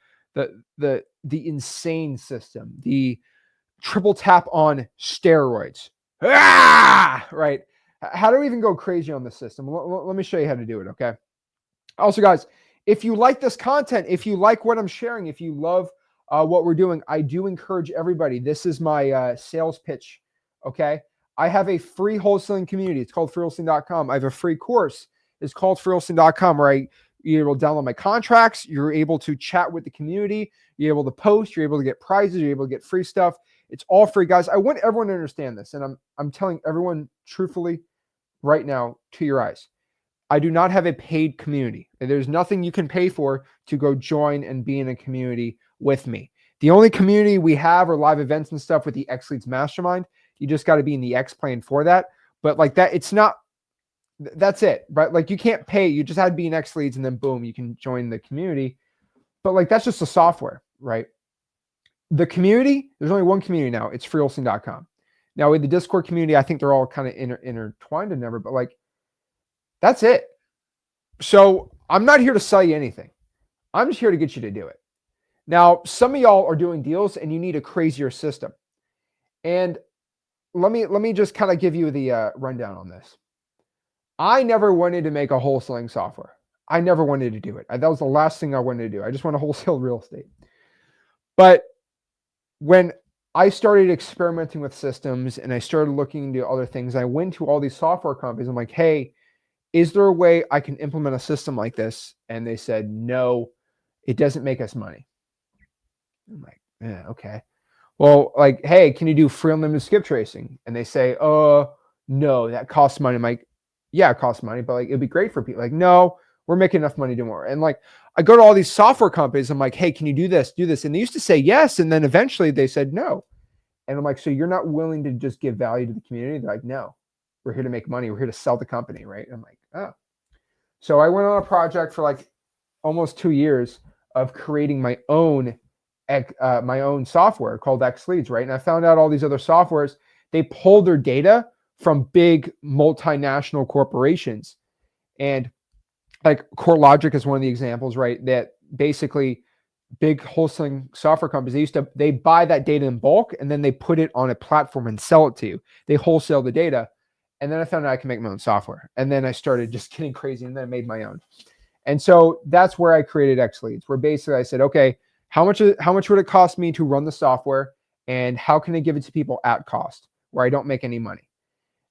insane system, the triple tap on steroids. Right? How do we even go crazy on the system? Let me show you how to do it, okay? Also, guys, if you like this content, if you like what I'm sharing, if you love what we're doing, I do encourage everybody. This is my sales pitch, okay? I have a free wholesaling community. It's called freewholesaling.com. I have a free course. It's called freewholesaling.com, where you're able to download my contracts. You're able to chat with the community. You're able to post. You're able to get prizes. You're able to get free stuff. It's all free, guys. I want everyone to understand this, and I'm telling everyone truthfully right now to your eyes. I do not have a paid community. There's nothing you can pay for to go join and be in a community with me. The only community we have are live events and stuff with the Xleads Mastermind. You just got to be in the X plan for that. But like that, it's not, that's it, right? Like you can't pay. You just had to be in Xleads and then boom, you can join the community. But like, that's just the software, right? The community, there's only one community now. It's freewholesaling.com. Now with the Discord community, I think they're all kind of intertwined and never, but like, that's it. So I'm not here to sell you anything. I'm just here to get you to do it. Now, some of y'all are doing deals and you need a crazier system. And let me just kind of give you the rundown on this. I never wanted to make a wholesaling software. I never wanted to do it. That was the last thing I wanted to do. I just want to wholesale real estate. But when I started experimenting with systems and I started looking into other things, I went to all these software companies. I'm like, hey, is there a way I can implement a system like this? And they said, no, it doesn't make us money. I'm like, yeah, okay. Well, like, hey, can you do free unlimited skip tracing? And they say, no, that costs money. I'm like, yeah, it costs money, but like, it'd be great for people. Like, no, we're making enough money to do more. And like, I go to all these software companies. I'm like, hey, can you do this? Do this. And they used to say yes. And then eventually they said no. And I'm like, so you're not willing to just give value to the community? They're like, no, we're here to make money. We're here to sell the company, right? And I'm like, oh. So I went on a project for like almost 2 years of creating my own software called Xleads, right? And I found out all these other softwares, they pull their data from big multinational corporations. And like CoreLogic is one of the examples, right? That basically big wholesaling software companies, they buy that data in bulk and then they put it on a platform and sell it to you. They wholesale the data. And then I found out I can make my own software. And then I started just getting crazy and then I made my own. And so that's where I created Xleads, where basically I said, okay, how much would it cost me to run the software? And how can I give it to people at cost where I don't make any money?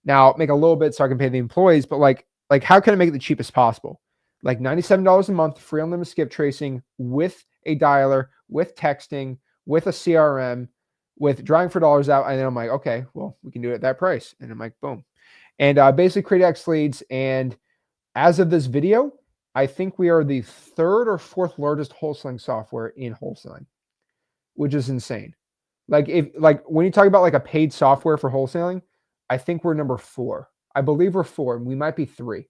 Now make a little bit so I can pay the employees, but like how can I make it the cheapest possible? Like $97 a month, free unlimited skip tracing with a dialer, with texting, with a CRM, with drawing for dollars out. And then I'm like, okay, well, we can do it at that price. And I'm like, boom. And basically create Xleads. And as of this video, I think we are the 3rd or 4th largest wholesaling software in wholesaling, which is insane. Like when you talk about like a paid software for wholesaling, I think we're number 4. I believe we're 4. We might be 3.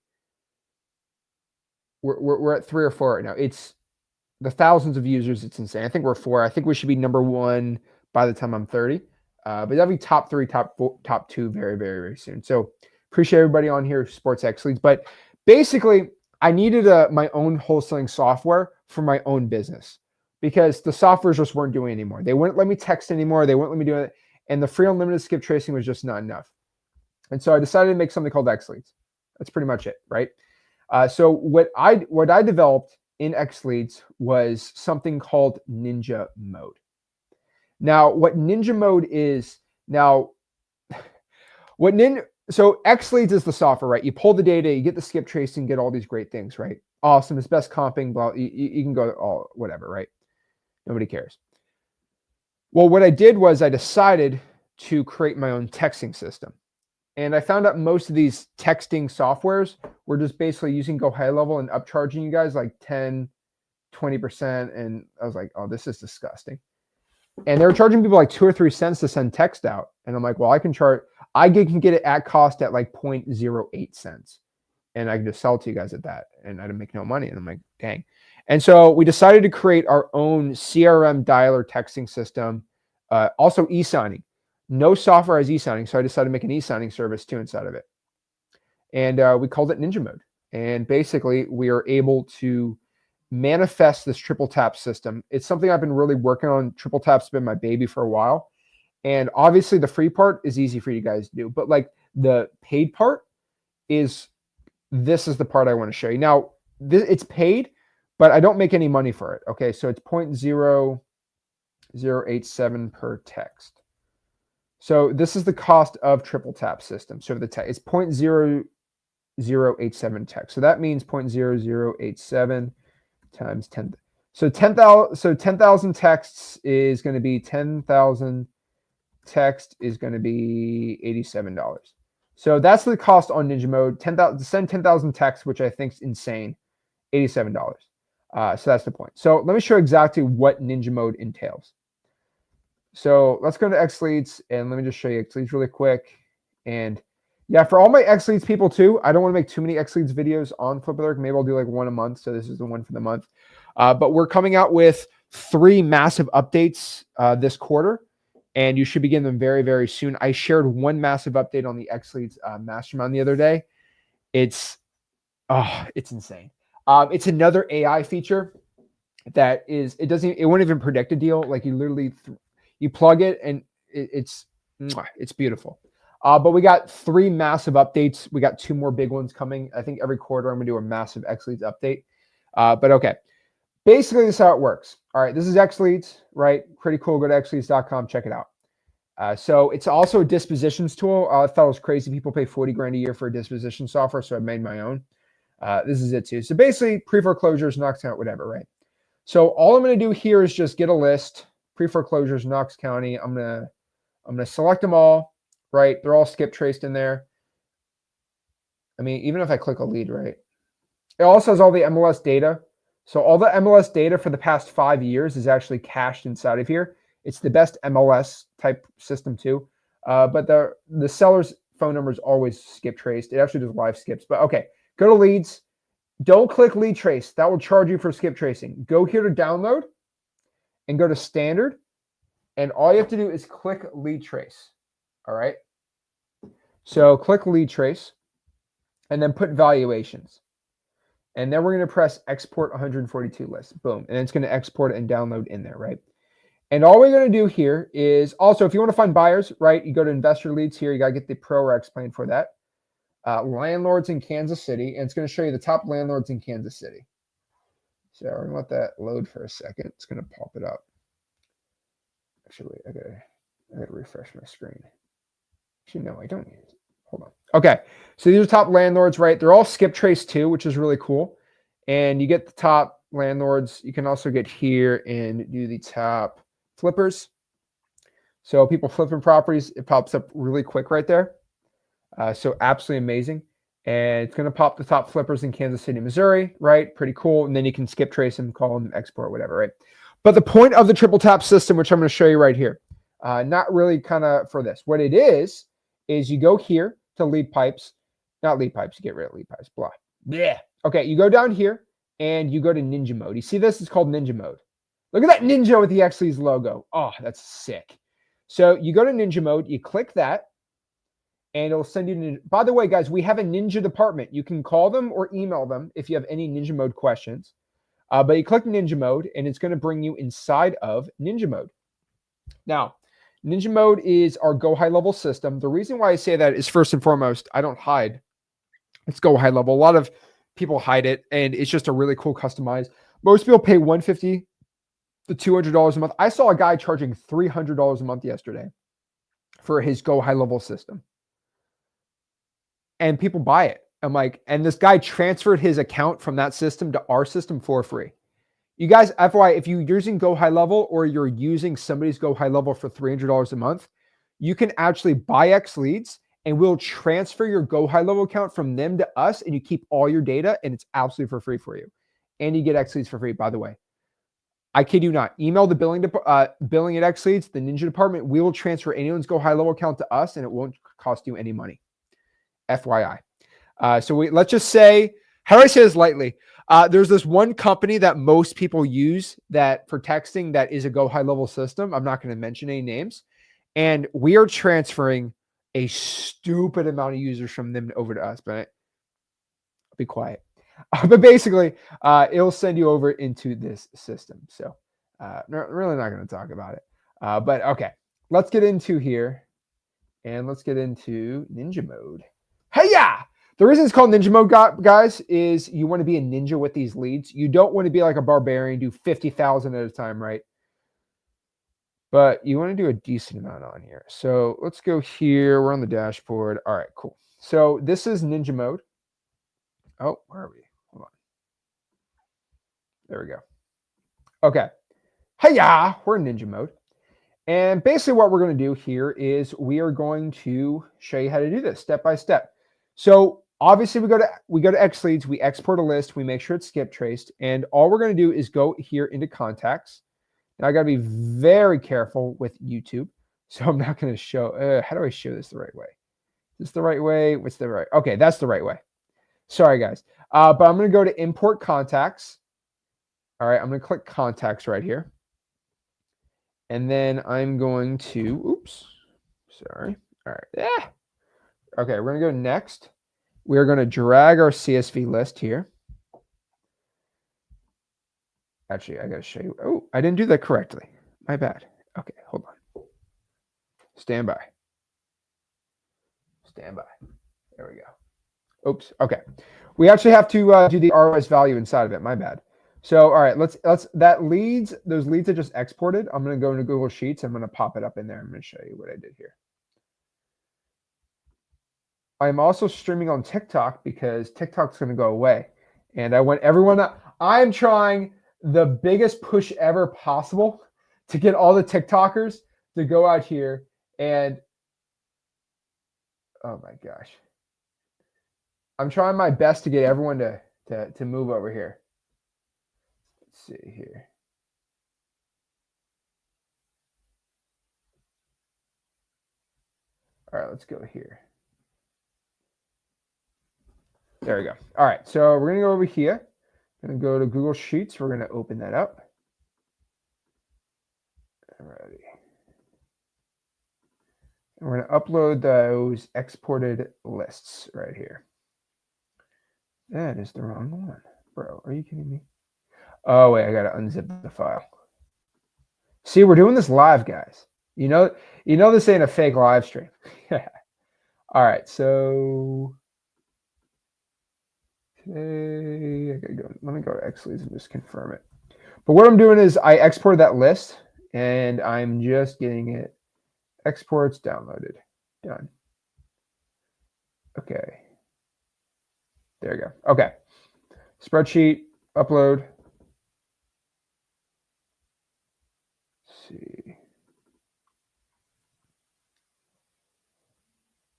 We're at 3 or 4 right now. It's the thousands of users. It's insane. I think we're 4. I think we should be number 1 by the time I'm 30. But that'll be top 3, top 2 very, very, very soon. So appreciate everybody on here who supports Xleads. But basically, I needed my own wholesaling software for my own business because the softwares just weren't doing anymore. They wouldn't let me text anymore. They wouldn't let me do it. And the free unlimited skip tracing was just not enough. And so I decided to make something called Xleads. That's pretty much it, right? So what I developed in Xleads was something called Ninja Mode. Now, what Ninja Mode is, so Xleads is the software, right? You pull the data, you get the skip tracing, get all these great things, right? Awesome, it's best comping, blah, you can go all whatever, right? Nobody cares. Well, what I did was I decided to create my own texting system. And I found out most of these texting softwares were just basically using Go High Level and upcharging you guys like 10, 20%. And I was like, oh, this is disgusting. And they were charging people like 2 or 3 cents to send text out. And I'm like, well, I can get it at cost at like 0.08 cents. And I can just sell it to you guys at that. And I didn't make no money. And I'm like, dang. And so we decided to create our own CRM dialer texting system, also e-signing. No software has e-signing, so I decided to make an e-signing service too inside of it. And we called it Ninja Mode. And basically, we are able to manifest this triple tap system. It's something I've been really working on. Triple tap's been my baby for a while. And obviously the free part is easy for you guys to do, but like the paid part is, this is the part I want to show you. Now, it's paid, but I don't make any money for it. Okay, so it's 0.0087 per text. So this is the cost of triple tap system. So the text, it's 0.0087 text. So that means 0.0087 times 10. So 10,000 texts is going to be 10,000 text is going to be $87. So that's the cost on Ninja Mode. 10,000 to send 10,000 texts, which I think is insane, $87. So that's the point. So let me show exactly what Ninja Mode entails. So let's go to Xleads and let me just show you Xleads really quick. And yeah, for all my Xleads people too, I don't want to make too many Xleads videos on Flip-Alert. Maybe I'll do like one a month. So this is the one for the month. But we're coming out with 3 massive updates this quarter. And you should begin them very, very soon. I shared one massive update on the Xleads Mastermind the other day. It's insane. It's another AI feature that is, it won't even predict a deal. Like you literally, you plug it and it's beautiful. But we got 3 massive updates. We got 2 more big ones coming. I think every quarter I'm gonna do a massive Xleads update. But okay. Basically, this is how it works. All right, this is Xleads, right? Pretty cool. Go to xleads.com, check it out. So it's also a dispositions tool. I thought it was crazy. People pay 40 grand a year for a disposition software, so I made my own. This is it too. So basically, pre-foreclosures, Knox County, whatever, right? So all I'm going to do here is just get a list, pre-foreclosures, Knox County. I'm gonna select them all, right? They're all skip traced in there. I mean, even if I click a lead, right? It also has all the MLS data. So all the MLS data for the past 5 years is actually cached inside of here. It's the best MLS type system too. But the seller's phone number is always skip traced. It actually does live skips. But okay, go to leads. Don't click lead trace. That will charge you for skip tracing. Go here to download and go to standard. And all you have to do is click lead trace. All right. So click lead trace and then put valuations. And then we're going to press export 142 list. Boom. And it's going to export it and download in there, right? And all we're going to do here is also, if you want to find buyers, right, you go to investor leads here. You got to get the pro or explain for that. Landlords in Kansas City. And it's going to show you the top landlords in Kansas City. So we're going to let that load for a second. It's going to pop it up. Actually, wait, I gotta refresh my screen. Actually, no, I don't need it. Hold on. Okay, so these are top landlords, right? They're all skip trace too, which is really cool. And you get the top landlords. You can also get here and do the top flippers. So people flipping properties, it pops up really quick right there. So absolutely amazing. And it's going to pop the top flippers in Kansas City, Missouri, right? Pretty cool. And then you can skip trace them, call them, export, whatever, right? But the point of the triple tap system, which I'm going to show you right here, not really kind of for this. What it is you go here to lead pipes, not lead pipes, you get rid of lead pipes, blah. Yeah. Okay, you go down here and you go to Ninja Mode. You see this? It's called Ninja Mode. Look at that Ninja with the Xleads logo. Oh, that's sick. So you go to Ninja Mode, you click that, and it'll send you to, by the way, guys, we have a Ninja department. You can call them or email them if you have any Ninja Mode questions. But you click Ninja Mode, and it's going to bring you inside of Ninja Mode. Now, Ninja Mode is our Go High Level system. The reason why I say that is, first and foremost, I don't hide. It's Go High Level. A lot of people hide it, and it's just a really cool customize. Most people pay $150 to $200 a month. I saw a guy charging $300 a month yesterday for his Go High Level system. And people buy it. I'm like, and this guy transferred his account from that system to our system for free. You guys, FYI, if you're using Go High Level or you're using somebody's Go High Level for $300 a month, you can actually buy Xleads and we'll transfer your Go High Level account from them to us, and you keep all your data, and it's absolutely for free for you. And you get Xleads for free, by the way. I kid you not. Email the billing at Xleads, the Ninja department. We will transfer anyone's Go High Level account to us, and it won't cost you any money. FYI. So let's just say, how do I say this lightly? There's this one company that most people use that for texting that is a Go High Level system. I'm not going to mention any names. And we are transferring a stupid amount of users from them over to us. But be quiet. But basically, it'll send you over into this system. So really not going to talk about it. But okay, let's get into here. And let's get into ninja mode. Hey-ya! The reason it's called ninja mode, guys, is you want to be a ninja with these leads. You don't want to be like a barbarian, do 50,000 at a time, right? But you want to do a decent amount on here. So let's go here. We're on the dashboard. All right, cool. So this is ninja mode. Oh, where are we? Hold on. There we go. Okay. Hey-ya! We're in ninja mode. And basically what we're going to do here is we are going to show you how to do this step by step. So obviously we go to Xleads, we export a list, we make sure it's skip traced, and all we're going to do is go here into contacts. Now I got to be very careful with YouTube, so I'm not going to show. How do I show this the right way? Is this the right way? What's the right? Okay, that's the right way. Sorry guys, but I'm going to go to import contacts. All right, I'm going to click contacts right here. And then I'm going to, oops, sorry. All right, yeah. Okay, we're going to go next. We're going to drag our CSV list here. Actually, I got to show you. Oh, I didn't do that correctly. My bad. Okay, hold on. Stand by. Stand by. There we go. Oops, okay. We actually have to do the ROS value inside of it. My bad. So, all right, let's those leads I just exported. I'm going to go into Google Sheets. I'm going to pop it up in there. I'm going to show you what I did here. I'm also streaming on TikTok because TikTok's going to go away. And I want everyone I'm trying the biggest push ever possible to get all the TikTokers to go out here and, oh my gosh. I'm trying my best to get everyone to move over here. Let's see here. All right, let's go here. There we go. All right, so we're going to go over here. We're going to go to Google Sheets. We're going to open that up. Alrighty. And we're going to upload those exported lists right here. That is the wrong one. Bro, are you kidding me? Oh, wait, I got to unzip the file. See, we're doing this live, guys. You know this ain't a fake live stream. All right, so today, I gotta go. Let me go to Xleads and just confirm it. But what I'm doing is I exported that list, and I'm just getting it. Exports downloaded. Done. Okay. There you go. Okay. Spreadsheet, upload. Let's see.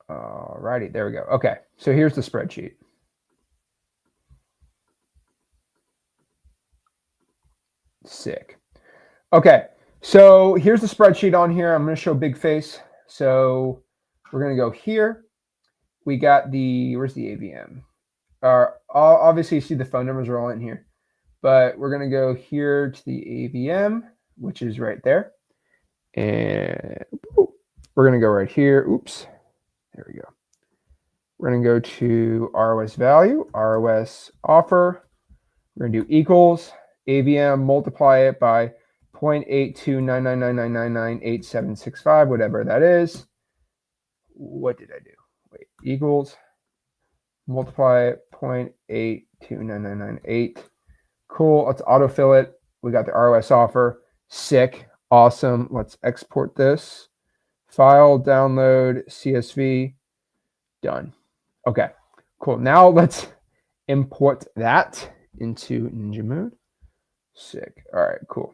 All righty, there we go. Okay, so here's the spreadsheet. Sick. Okay, so here's the spreadsheet on here. I'm going to show big face. So we're going to go here. We got the, where's the AVM? Obviously, you see the phone numbers are all in here. But we're going to go here to the AVM, which is right there. And we're going to go right here. Oops. There we go. We're going to go to ROS value, ROS offer. We're going to do equals AVM, multiply it by 0.829999998765, whatever that is. What did I do? Wait, equals, multiply it 0.829998. Cool, let's autofill it. We got the ROS offer. Sick, awesome. Let's export this. File, download, CSV, done. Okay, cool. Now let's import that into ninja mode. Sick. All right, cool.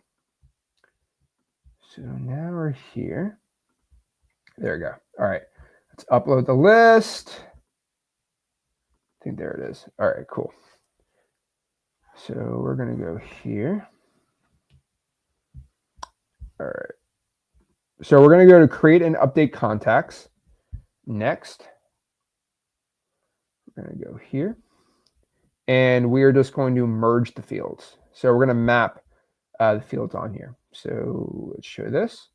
So now we're here. There we go. All right, let's upload the list. I think there it is. All right, cool. So we're going to go here. All right. So we're going to go to create and update contacts. Next. We're going to go here. And we are just going to merge the fields. So we're going to map the fields on here. So let's show this.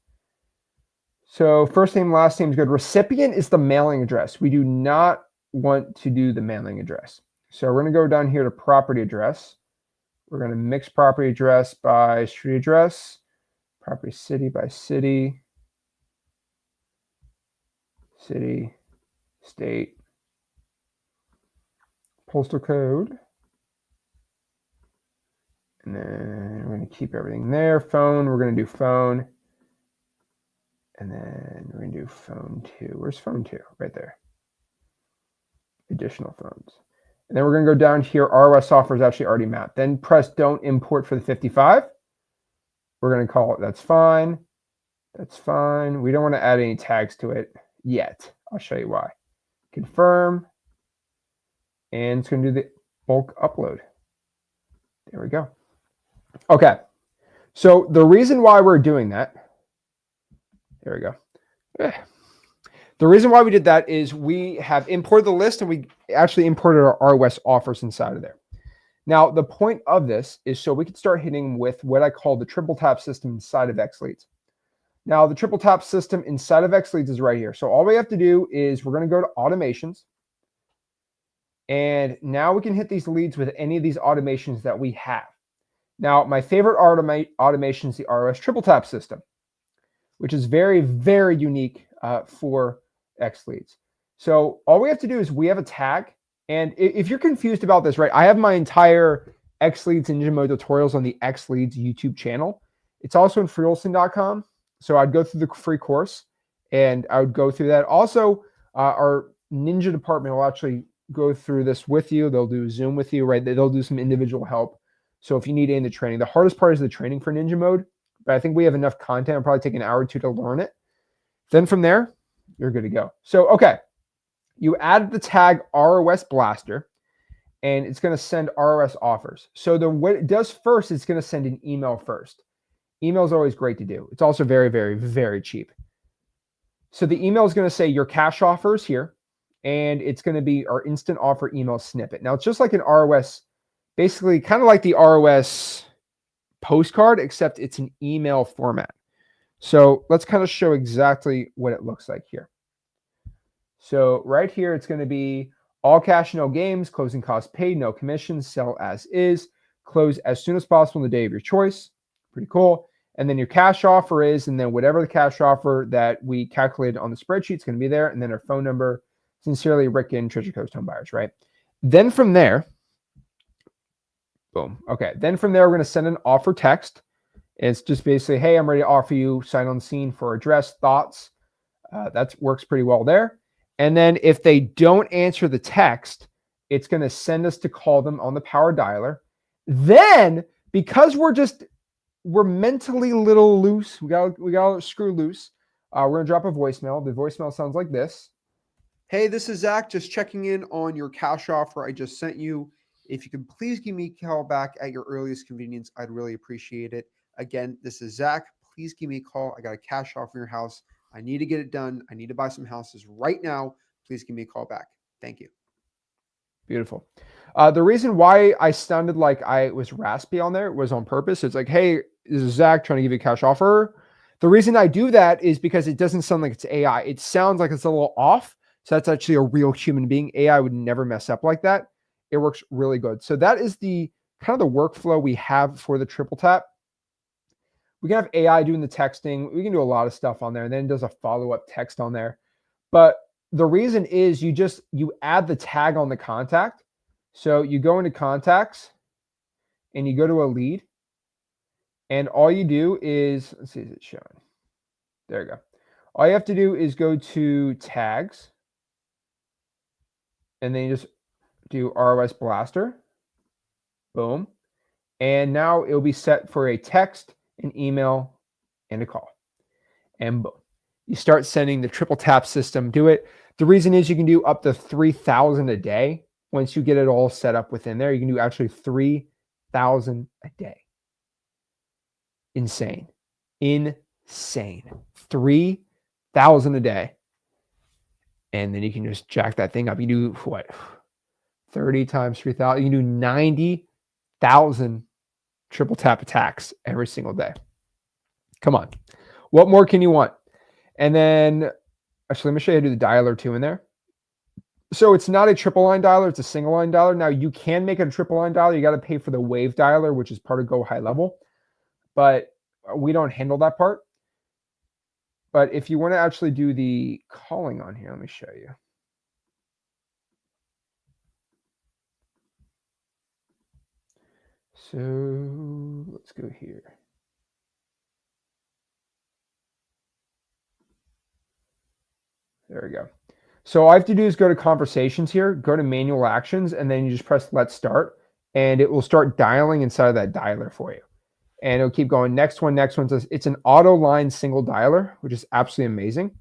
So first name, last name is good. Recipient is the mailing address. We do not want to do the mailing address. So we're going to go down here to property address. We're going to mix property address by street address, property city by city, city, state, postal code. And then we're going to keep everything there. Phone, we're going to do phone. And then we're going to do phone 2. Where's phone 2? Right there. Additional phones. And then we're going to go down here. ROS software is actually already mapped. Then press don't import for the 55. We're going to call it that's fine. That's fine. We don't want to add any tags to it yet. I'll show you why. Confirm. And it's going to do the bulk upload. There we go. Okay. So the reason why we're doing that, there we go. The reason why we did that is we have imported the list and we actually imported our ROS offers inside of there. Now, the point of this is so we can start hitting with what I call the triple tap system inside of Xleads. Now, the triple tap system inside of Xleads is right here. So all we have to do is we're going to go to automations. And now we can hit these leads with any of these automations that we have. Now, my favorite automation is the ROS triple tap system, which is very, very unique for Xleads. So all we have to do is we have a tag. And if you're confused about this, right, I have my entire Xleads Ninja Mode tutorials on the Xleads YouTube channel. It's also in Wholesaling.com. So I'd go through the free course and I would go through that. Also, our Ninja department will actually go through this with you. They'll do Zoom with you, right? They'll do some individual help. So if you need any of the training, the hardest part is the training for Ninja Mode. But I think we have enough content. It'll probably take an hour or 2 to learn it. Then from there, you're good to go. So, okay. You add the tag ROS Blaster, and it's going to send ROS offers. So what it does first, it's going to send an email first. Email is always great to do. It's also very, very, very cheap. So the email is going to say your cash offers here, and it's going to be our instant offer email snippet. Now, it's just like an ROS, basically kind of like the ROS postcard, except it's an email format. So let's kind of show exactly what it looks like here. So right here, it's going to be all cash, no games, closing costs paid, no commissions, sell as is, close as soon as possible on the day of your choice. Pretty cool. And then your cash offer is, and then whatever the cash offer that we calculated on the spreadsheet is going to be there. And then our phone number, sincerely, Rick Ginn, Treasure Coast Home Buyers, right? Then from there, boom. Okay. Then from there, we're going to send an offer text. It's just basically, hey, I'm ready to offer you sign on scene for address, thoughts. That works pretty well there. And then if they don't answer the text, it's going to send us to call them on the power dialer. Then, because we're mentally a little loose, we got to screw loose. We're going to drop a voicemail. The voicemail sounds like this. Hey, this is Zach, just checking in on your cash offer I just sent you. If you can please give me a call back at your earliest convenience, I'd really appreciate it. Again, this is Zach. Please give me a call. I got a cash offer in your house. I need to get it done. I need to buy some houses right now. Please give me a call back. Thank you. Beautiful. The reason why I sounded like I was raspy on there was on purpose. It's like, hey, this is Zach trying to give you a cash offer. The reason I do that is because it doesn't sound like it's AI. It sounds like it's a little off. So that's actually a real human being. AI would never mess up like that. It works really good. So that is the kind of the workflow we have for the triple tap. We can have AI doing the texting. We can do a lot of stuff on there. And then it does a follow-up text on there. But the reason is you add the tag on the contact. So you go into contacts and you go to a lead. And all you do is, let's see, is it showing? There you go. All you have to do is go to tags. And then you just do ROS Blaster. Boom. And now it'll be set for a text, an email, and a call. And boom. You start sending the triple tap system. Do it. The reason is you can do up to 3,000 a day. Once you get it all set up within there, you can do actually 3,000 a day. Insane. Insane. 3,000 a day. And then you can just jack that thing up. You do what? 30 times 3,000. You can do 90,000 triple tap attacks every single day. Come on. What more can you want? And then, actually, let me show you how to do the dialer too in there. So it's not a triple line dialer, it's a single line dialer. Now you can make it a triple line dialer. You got to pay for the wave dialer, which is part of Go High Level, but we don't handle that part. But if you want to actually do the calling on here, let me show you. So let's go here. There we go. So all I have to do is go to conversations here, go to manual actions, and then you just press let's start, and it will start dialing inside of that dialer for you. And it'll keep going. Next one, next one. It's an auto line single dialer, which is absolutely amazing.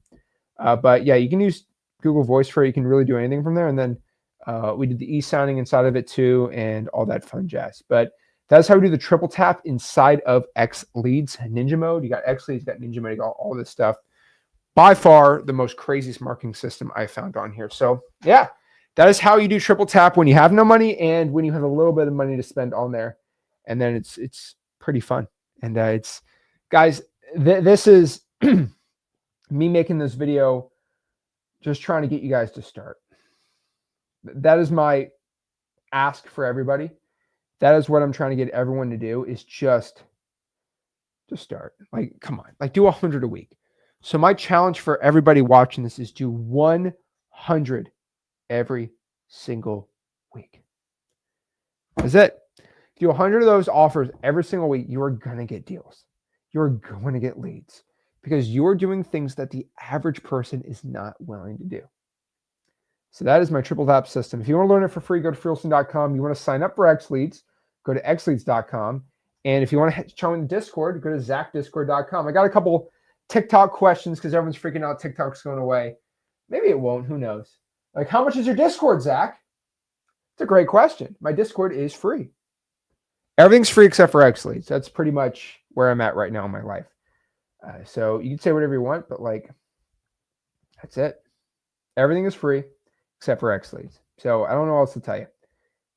But yeah, you can use Google Voice for it. You can really do anything from there. And then we did the e-sounding inside of it too, and all that fun jazz. But that's how we do the triple tap inside of Xleads Ninja Mode. You got Xleads, you got Ninja Mode, you got all this stuff. By far the most craziest marketing system I found on here. So yeah, that is how you do triple tap when you have no money and when you have a little bit of money to spend on there. And then it's pretty fun. And it's, guys, this is me making this video just trying to get you guys to start. That is my ask for everybody. That is what I'm trying to get everyone to do, is just start. Like, come on, like do 100 a week. So my challenge for everybody watching this is do 100 every single week. That's it. Do 100 of those offers every single week, you are going to get deals. You're going to get leads because you're doing things that the average person is not willing to do. So that is my triple tap system. If you want to learn it for free, go to freewholesaling.com. You want to sign up for Xleads, go to xleads.com. And if you want to join Discord, go to zachdiscord.com. I got a couple TikTok questions because everyone's freaking out TikTok's going away. Maybe it won't. Who knows? Like, how much is your Discord, Zach? It's a great question. My Discord is free. Everything's free except for Xleads. That's pretty much where I'm at right now in my life. So you can say whatever you want, but like, that's it. Everything is free except for Xleads. So I don't know what else to tell you.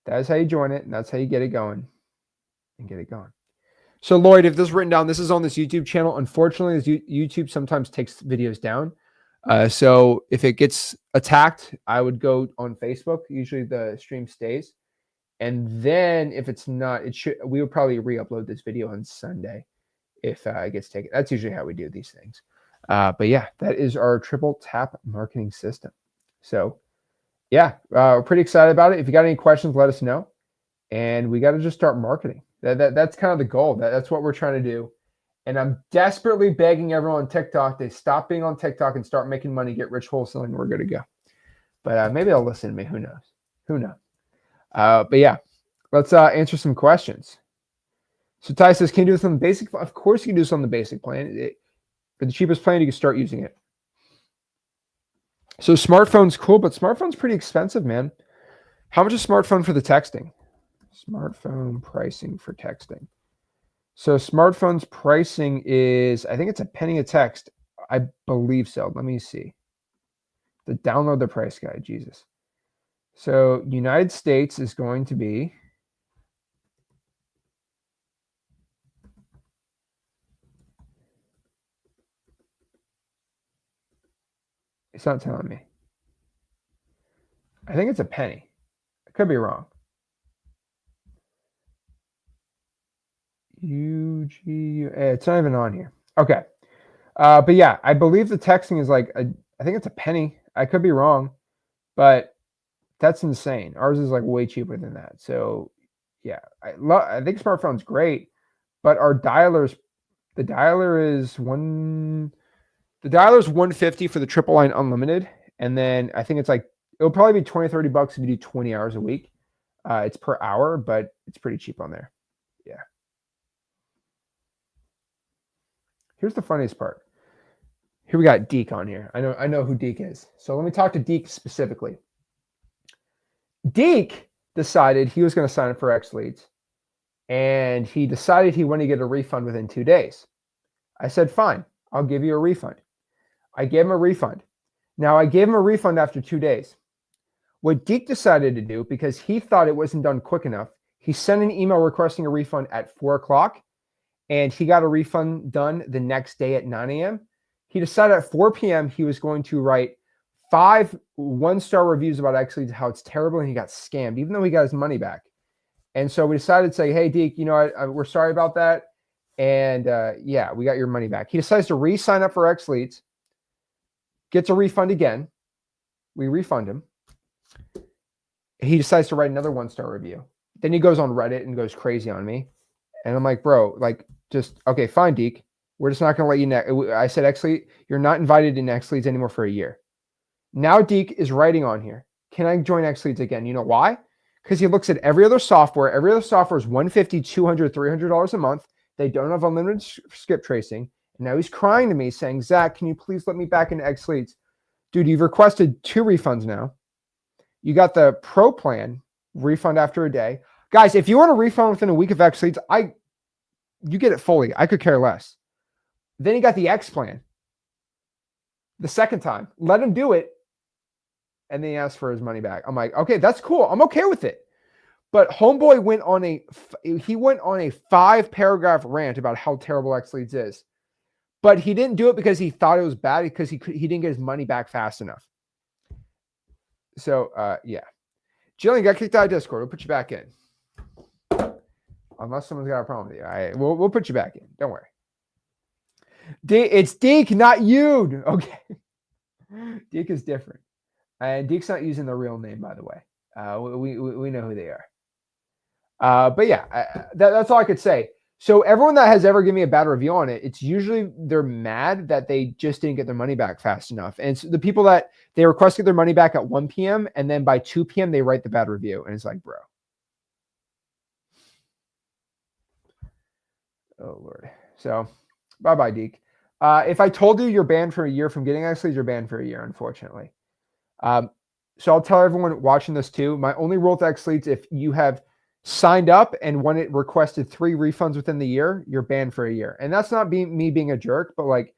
That is how you join it, and that's how you get it going and get it going. So Lloyd, if this is written down, this is on this YouTube channel. Unfortunately, this YouTube sometimes takes videos down. So if it gets attacked, I would go on Facebook. Usually the stream stays. And then if it's not, we would probably re-upload this video on Sunday if it gets taken. That's usually how we do these things. But yeah, that is our triple tap marketing system. So yeah, we're pretty excited about it. If you got any questions, let us know. And we got to just start marketing. That's kind of the goal. That's what we're trying to do. And I'm desperately begging everyone on TikTok to stop being on TikTok and start making money, get rich wholesaling. We're good to go. But maybe they'll listen to me. Who knows? Who knows? But yeah, let's answer some questions. So Ty says, can you do this on the basic? Of course you can do this on the basic plan. For the cheapest plan, you can start using it. So smartphone's cool, but smartphone's pretty expensive, man. How much is smartphone for the texting? Smartphone pricing for texting. So smartphone's pricing is, I think it's a penny a text. I believe so. Let me see. Download the price guide, Jesus. So United States is going to be, it's not telling me. I think it's a penny. I could be wrong. It's not even on here. Okay. But yeah, I believe the texting is like, I think it's a penny. I could be wrong, but that's insane. Ours is like way cheaper than that. So yeah, I think smartphone's great, but our dialers, the dialer is 150 for the triple line unlimited. And then I think it's like, it'll probably be 20, 30 bucks if you do 20 hours a week. It's per hour, but it's pretty cheap on there. Yeah. Here's the funniest part. Here we got Deke on here. I know who Deke is. So let me talk to Deke specifically. Deke decided he was going to sign up for Xleads, and he decided he wanted to get a refund within 2 days. I said, fine, I'll give you a refund. I gave him a refund. Now, I gave him a refund after 2 days. What Deke decided to do, because he thought it wasn't done quick enough, he sent an email requesting a refund at 4 o'clock, and he got a refund done the next day at 9 a.m. He decided at 4 p.m. he was going to write 5 one-star reviews about Xleads, how it's terrible, and he got scammed, even though he got his money back. And so we decided to say, hey, Deke, we're sorry about that. And yeah, we got your money back. He decides to re-sign up for Xleads, gets a refund again. We refund him. He decides to write another one-star review. Then he goes on Reddit and goes crazy on me. And I'm like, bro, okay, fine, Deke. We're just not going to let you. I said, Xleads, you're not invited in Xleads anymore for a year. Now Deke is writing on here, can I join Xleads again? You know why? Because he looks at every other software. Every other software is $150, $200, $300 a month. They don't have unlimited skip tracing. And now he's crying to me saying, Zach, can you please let me back into Xleads? Dude, you've requested 2 refunds now. You got the pro plan, refund after a day. Guys, if you want a refund within a week of Xleads, you get it fully. I could care less. Then he got the X plan. The second time. Let him do it. And then he asked for his money back. I'm like, okay, that's cool. I'm okay with it. But homeboy went on a 5-paragraph rant about how terrible Xleads is. But he didn't do it because he thought it was bad, because he didn't get his money back fast enough. So, yeah. Jillian got kicked out of Discord. We'll put you back in. Unless someone's got a problem with you. We'll put you back in. Don't worry. It's Deke, not you. Okay. Deke is different. And Deke's not using the real name, by the way. We know who they are. But yeah, that's all I could say. So everyone that has ever given me a bad review on it, it's usually they're mad that they just didn't get their money back fast enough. And so the people that they requested their money back at 1 p.m. and then by 2 p.m. they write the bad review. And it's like, bro. Oh, Lord. So bye-bye, Deke. If I told you you're banned for a year from getting Xleads, you're banned for a year, unfortunately. So I'll tell everyone watching this too. My only rule with Xleads, if you have signed up and when it requested 3 refunds within the year, you're banned for a year. And that's not me being a jerk, but like,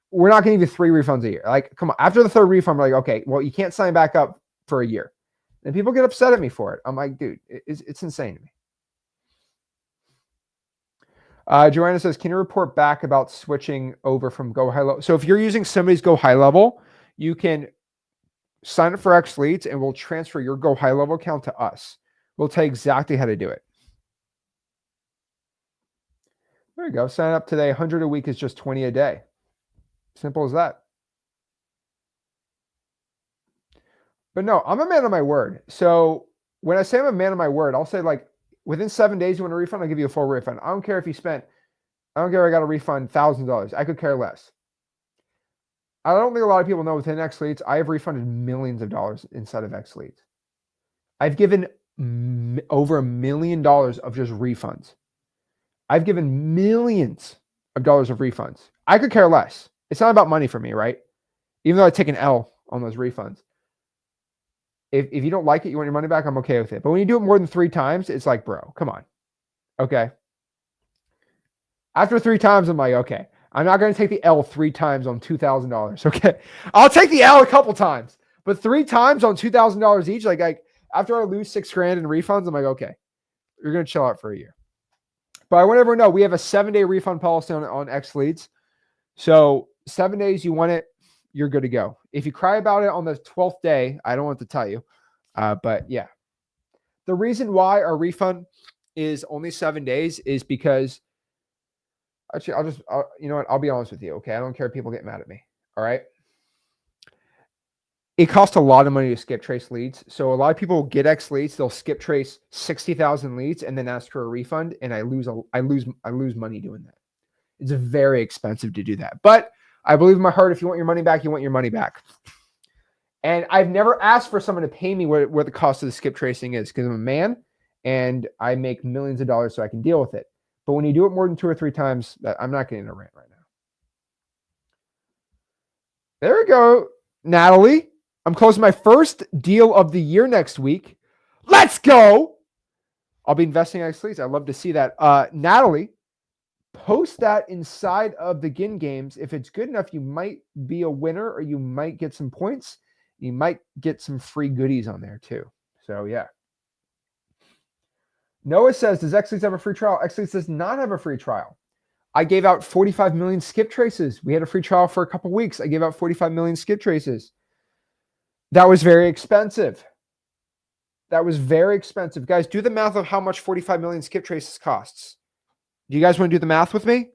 we're not going to give you 3 refunds a year. Like, come on. After the 3rd refund, we're like, okay, well, you can't sign back up for a year. And people get upset at me for it. I'm like, dude, it's insane to me. Joanna says, can you report back about switching over from Go High Level? So if you're using somebody's Go High Level, you can sign up for Xleads and we'll transfer your Go High Level account to us. We'll tell you exactly how to do it. There you go. Sign up today. 100 a week is just 20 a day. Simple as that. But no, I'm a man of my word. So when I say I'm a man of my word, I'll say like within 7 days you want a refund, I'll give you a full refund. I don't care if you spent, I don't care if I got a refund $1,000. I could care less. I don't think a lot of people know within Xleads, I have refunded millions of dollars inside of Xleads. I've given over $1 million of just refunds. I've given millions of dollars of refunds. I could care less. It's not about money for me, right? Even though I take an L on those refunds. If you don't like it, you want your money back, I'm okay with it. But when you do it more than 3 times, it's like, bro, come on. Okay. After 3 times, I'm like, okay, I'm not going to take the L 3 times on $2,000. Okay. I'll take the L a couple times, but 3 times on $2,000 each, like after I lose $6,000 in refunds, I'm like, okay, you're going to chill out for a year. But I want everyone to know we have a 7-day refund policy on Xleads. So 7 days, you want it, you're good to go. If you cry about it on the 12th day, I don't want to tell you. But yeah, the reason why our refund is only 7 days is because actually, you know what? I'll be honest with you. Okay. I don't care if people get mad at me. All right. It costs a lot of money to skip trace leads. So a lot of people get Xleads, they'll skip trace 60,000 leads and then ask for a refund. And I lose money doing that. It's very expensive to do that. But I believe in my heart, if you want your money back, you want your money back. And I've never asked for someone to pay me what the cost of the skip tracing is because I'm a man and I make millions of dollars so I can deal with it. But when you do it more than 2 or 3 times, I'm not getting a rant right now. There we go, Natalie. I'm closing my first deal of the year next week. Let's go. I'll be investing in Xleads. I'd love to see that. Natalie, post that inside of the Ginn games. If it's good enough, you might be a winner or you might get some points. You might get some free goodies on there too. So yeah. Noah says, does Xleads have a free trial? Xleads does not have a free trial. I gave out 45 million skip traces. We had a free trial for a couple weeks. I gave out 45 million skip traces. That was very expensive. That was very expensive. Guys, do the math of how much 45 million skip traces costs. Do you guys want to do the math with me?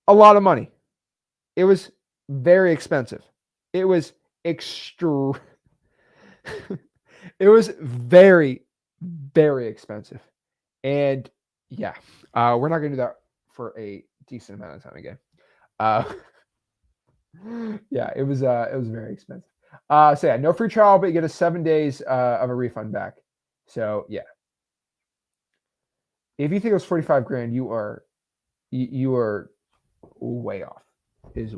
A lot of money. It was very expensive. It was it was very, very expensive. And yeah, we're not going to do that for a decent amount of time again. Yeah, it was very expensive. So yeah, no free trial, but you get a 7 days of a refund back. So yeah, if you think it was 45 grand, you are way off. Is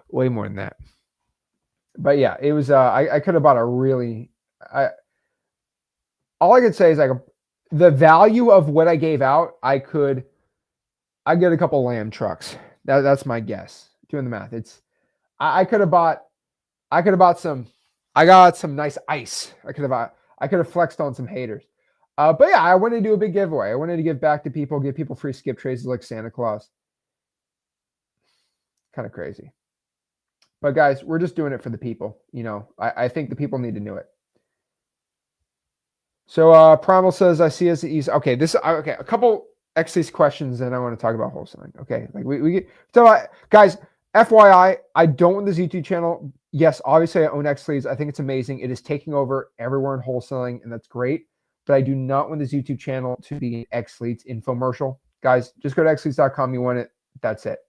way more than that. But yeah, it was. I could have bought a really. All I could say is like the value of what I gave out. I get a couple Lamb trucks. That's my guess. Doing the math, I could have bought some. I got some nice ice. I could have flexed on some haters. But yeah, I wanted to do a big giveaway. I wanted to give back to people, give people free skip traces like Santa Claus. Kind of crazy. But guys, we're just doing it for the people. You know, I think the people need to know it. So Primal says, I see as easy. Okay, okay, a couple Xleads questions, and I want to talk about wholesaling. Okay, like we so guys, FYI, I don't want this YouTube channel. Yes, obviously I own Xleads. I think it's amazing. It is taking over everywhere in wholesaling, and that's great. But I do not want this YouTube channel to be an Xleads infomercial. Guys, just go to xleads.com. You want it. That's it.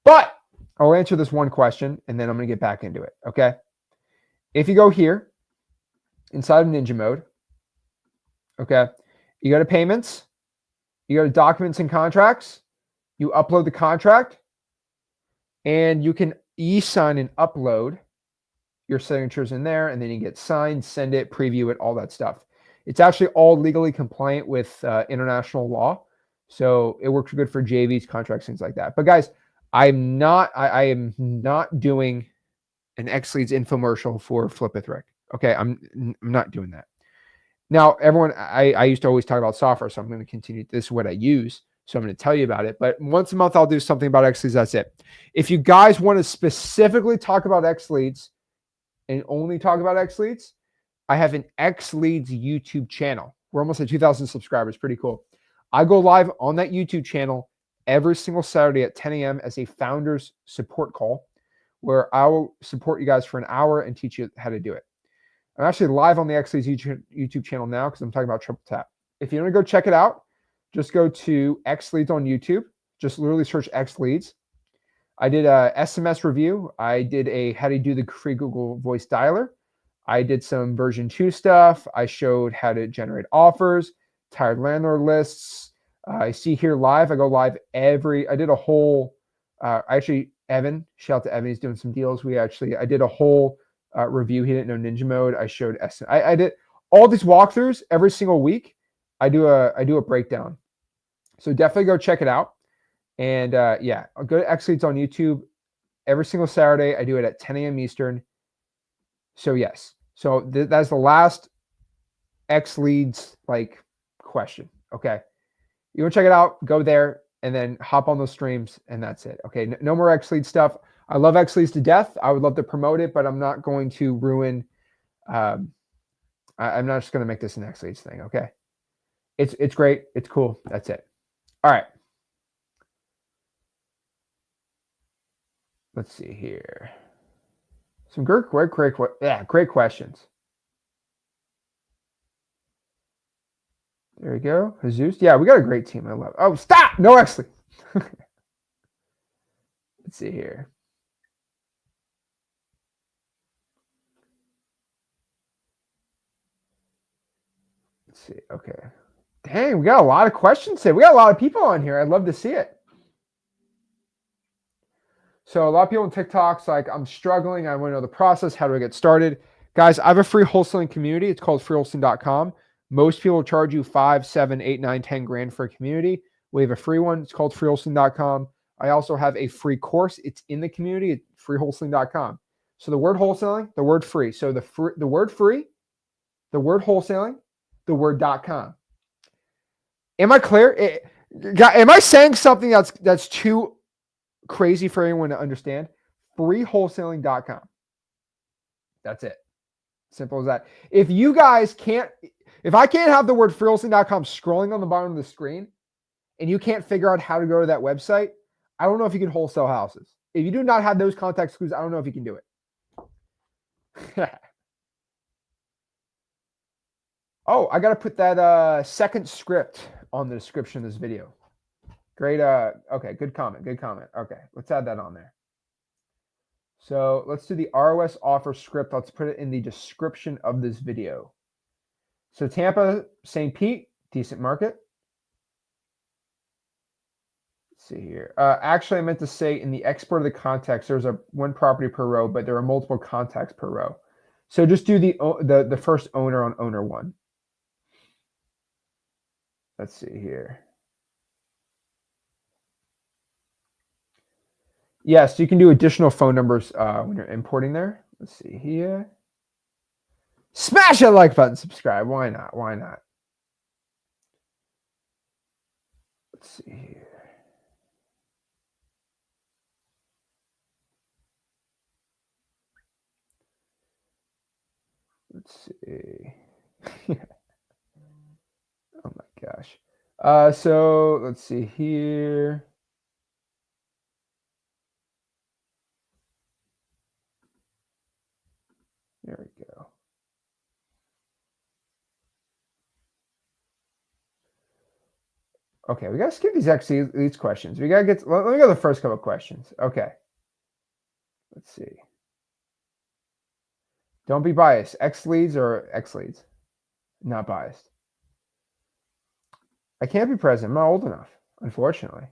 But I'll answer this one question, and then I'm going to get back into it. Okay. If you go here inside of Ninja mode, okay, you go to payments, you go to documents and contracts, you upload the contract, and you can e-sign and upload your signatures in there, and then you get signed, send it, preview it, all that stuff. It's actually all legally compliant with international law. So it works good for JVs, contracts, things like that. But guys, I am not doing an Xleads infomercial for Flipith Rick. Okay, I'm not doing that. Now, everyone, I used to always talk about software, so I'm going to continue. This is what I use, so I'm going to tell you about it. But once a month, I'll do something about Xleads. That's it. If you guys want to specifically talk about Xleads and only talk about Xleads, I have an Xleads YouTube channel. We're almost at 2,000 subscribers. Pretty cool. I go live on that YouTube channel every single Saturday at 10 a.m. as a founder's support call, where I will support you guys for an hour and teach you how to do it. I'm actually live on the Xleads YouTube channel now because I'm talking about Triple Tap. If you want to go check it out, just go to Xleads on YouTube. Just literally search Xleads. I did a SMS review. I did a how to do the free Google Voice Dialer. I did some version 2 stuff. I showed how to generate offers, tired landlord lists. I see here live. I go live I did a whole, actually, Evan, shout out to Evan. He's doing some deals. I did a whole review. He didn't know Ninja mode. I showed I did all these walkthroughs every single week. I do a breakdown. So definitely go check it out. And yeah, I'll go to Xleads on YouTube every single Saturday. I do it at 10 a.m. Eastern. So yes. So that's the last Xleads like question. Okay. You want to check it out, go there and then hop on those streams and that's it. Okay. No more Xleads stuff. I love Xleads to death. I would love to promote it, but I'm not going to ruin. I'm not just going to make this an Xleads thing. Okay. It's great. It's cool. That's it. All right. Let's see here. Some great questions. There we go. Jesus. Yeah, we got a great team. I love it. Oh, stop. No Xleads. Let's see here. Let's see. Okay. Dang, we got a lot of questions today. We got a lot of people on here. I'd love to see it. So a lot of people on TikTok's like, I'm struggling. I want to know the process. How do I get started? Guys, I have a free wholesaling community. It's called freewholesaling.com. Most people charge you 5, 7, 8, 9, 10 grand for a community. We have a free one. It's called freewholesaling.com. I also have a free course. It's in the community at freewholesaling.com. So the word wholesaling, the word free. So the word free, the word wholesaling, the word .com. Am I clear? Am I saying something that's too crazy for anyone to understand? Freewholesaling.com. That's it. Simple as that. If you guys can't, if I can't have the word freewholesaling.com scrolling on the bottom of the screen and you can't figure out how to go to that website, I don't know if you can wholesale houses. If you do not have those context clues, I don't know if you can do it. Oh, I got to put that second script on the description of this video. Great. Okay, good comment. Good comment. Okay, let's add that on there. So let's do the ROS offer script. Let's put it in the description of this video. So Tampa, St. Pete, decent market. Let's see here. Actually, I meant to say in the export of the context, there's one property per row, but there are multiple contacts per row. So just do the first owner on owner one. Let's see here. Yes, you can do additional phone numbers when you're importing there. Let's see here. Smash that like button, subscribe. Why not? Why not? Let's see here. Let's see. Oh my gosh. So let's see here. There we go. Okay, we got to skip these questions. We got to get, let me go to the first couple of questions. Okay. Let's see. Don't be biased. Xleads or Xleads? Not biased. I can't be president. I'm not old enough, unfortunately.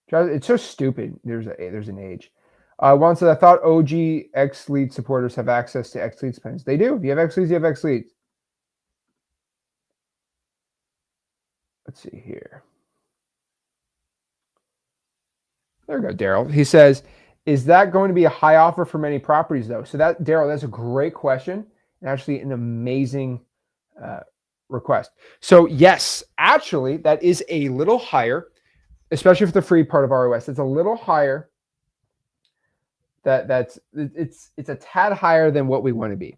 It's so stupid. There's an age. One said, I thought OG Xlead supporters have access to Xleads plans. They do. If you have Xleads, you have Xleads. Let's see here. There we go, Daryl. He says, is that going to be a high offer for many properties, though? So that, Daryl, that's a great question and actually an amazing request. So yes, actually, that is a little higher, especially for the free part of ROS. It's a little higher. It's a tad higher than what we want to be.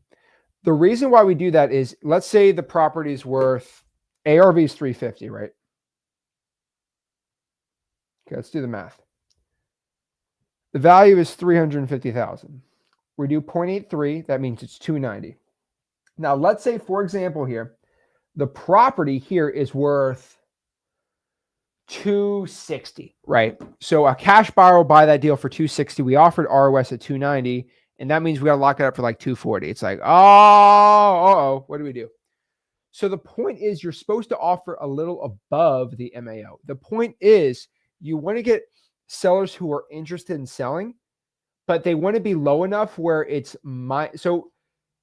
The reason why we do that is, let's say the property is worth, ARV is 350, right? Okay, let's do the math. The value is 350,000. We do 0.83, that means it's 290. Now, let's say, for example, here, the property here is worth 260, right? So a cash buyer will buy that deal for 260. We offered ROS at 290, and that means we got to lock it up for like 240. It's like, oh, what do we do? So the point is, you're supposed to offer a little above the MAO. The point is, you want to get sellers who are interested in selling, but they want to be low enough where it's so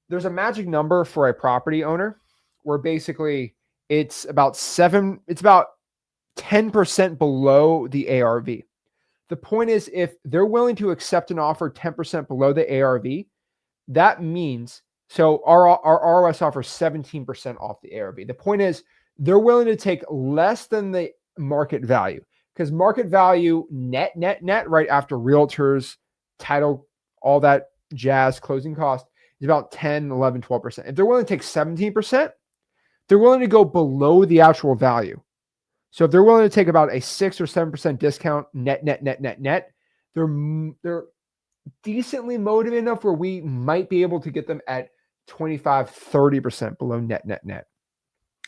there's a magic number for a property owner where basically it's about 10% below the ARV. The point is, if they're willing to accept an offer 10% below the ARV, that means, so our ROS offers 17% off the ARV. The point is, they're willing to take less than the market value, because market value net, right after realtors, title, all that jazz, closing cost is about 10, 11, 12%. If they're willing to take 17%, they're willing to go below the actual value. So if they're willing to take about a 6 or 7% discount net, they're decently motivated enough where we might be able to get them at 25, 30% below net.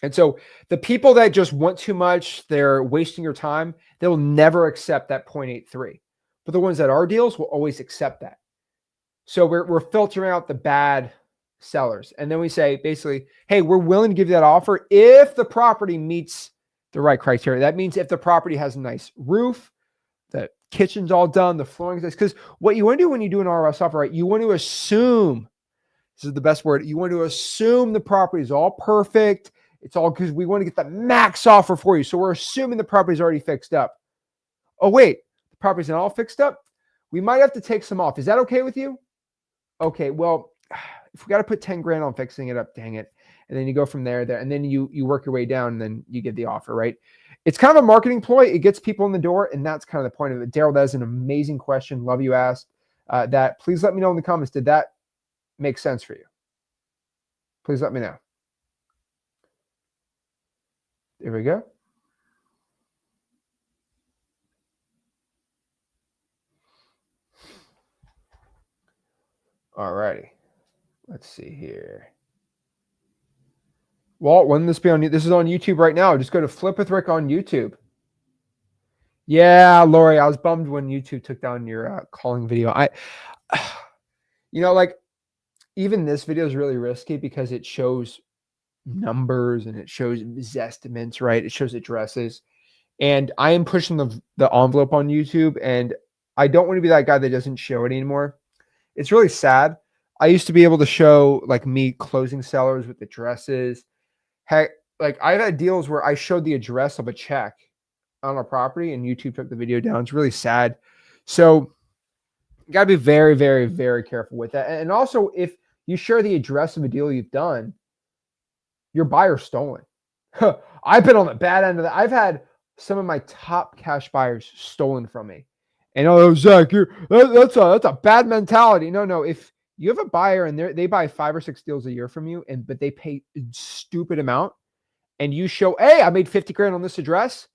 And so the people that just want too much, they're wasting your time, they'll never accept that 0.83. But the ones that are deals will always accept that. So we're filtering out the bad sellers. And then we say, basically, hey, we're willing to give you that offer if the property meets the right criteria. That means if the property has a nice roof, the kitchen's all done, the flooring's nice. Because what you want to do when you do an ROS offer, right, you want to assume, this is the best word, you want to assume the property is all perfect. It's all because we want to get the max offer for you. So we're assuming the property's already fixed up. Oh, wait, the property's not all fixed up? We might have to take some off. Is that okay with you? Okay, well, if we got to put 10 grand on fixing it up, dang it. And then you go from there, and then you work your way down, and then you get the offer, right? It's kind of a marketing ploy. It gets people in the door, and that's kind of the point of it. Daryl, that is an amazing question. Love you asked that. Please let me know in the comments. Did that makes sense for you? Please let me know. There we go. All righty. Let's see here. Walt, when this be on? This is on YouTube right now. Just go to Flip with Rick on YouTube. Yeah, Lori, I was bummed when YouTube took down your calling video. Like even this video is really risky because it shows numbers and it shows estimates, right? It shows addresses, and I am pushing the envelope on YouTube, and I don't want to be that guy that doesn't show it anymore. It's really sad. I used to be able to show like me closing sellers with addresses. Heck, like I've had deals where I showed the address of a check on a property and YouTube took the video down. It's really sad. So you got to be very, very, very careful with that. And also, if you share the address of a deal you've done, your buyer's stolen. I've been on the bad end of that. I've had some of my top cash buyers stolen from me. And Zach, that's a bad mentality. No. If you have a buyer and they buy 5 or 6 deals a year from you, but they pay a stupid amount, and you show, hey, I made 50 grand on this address,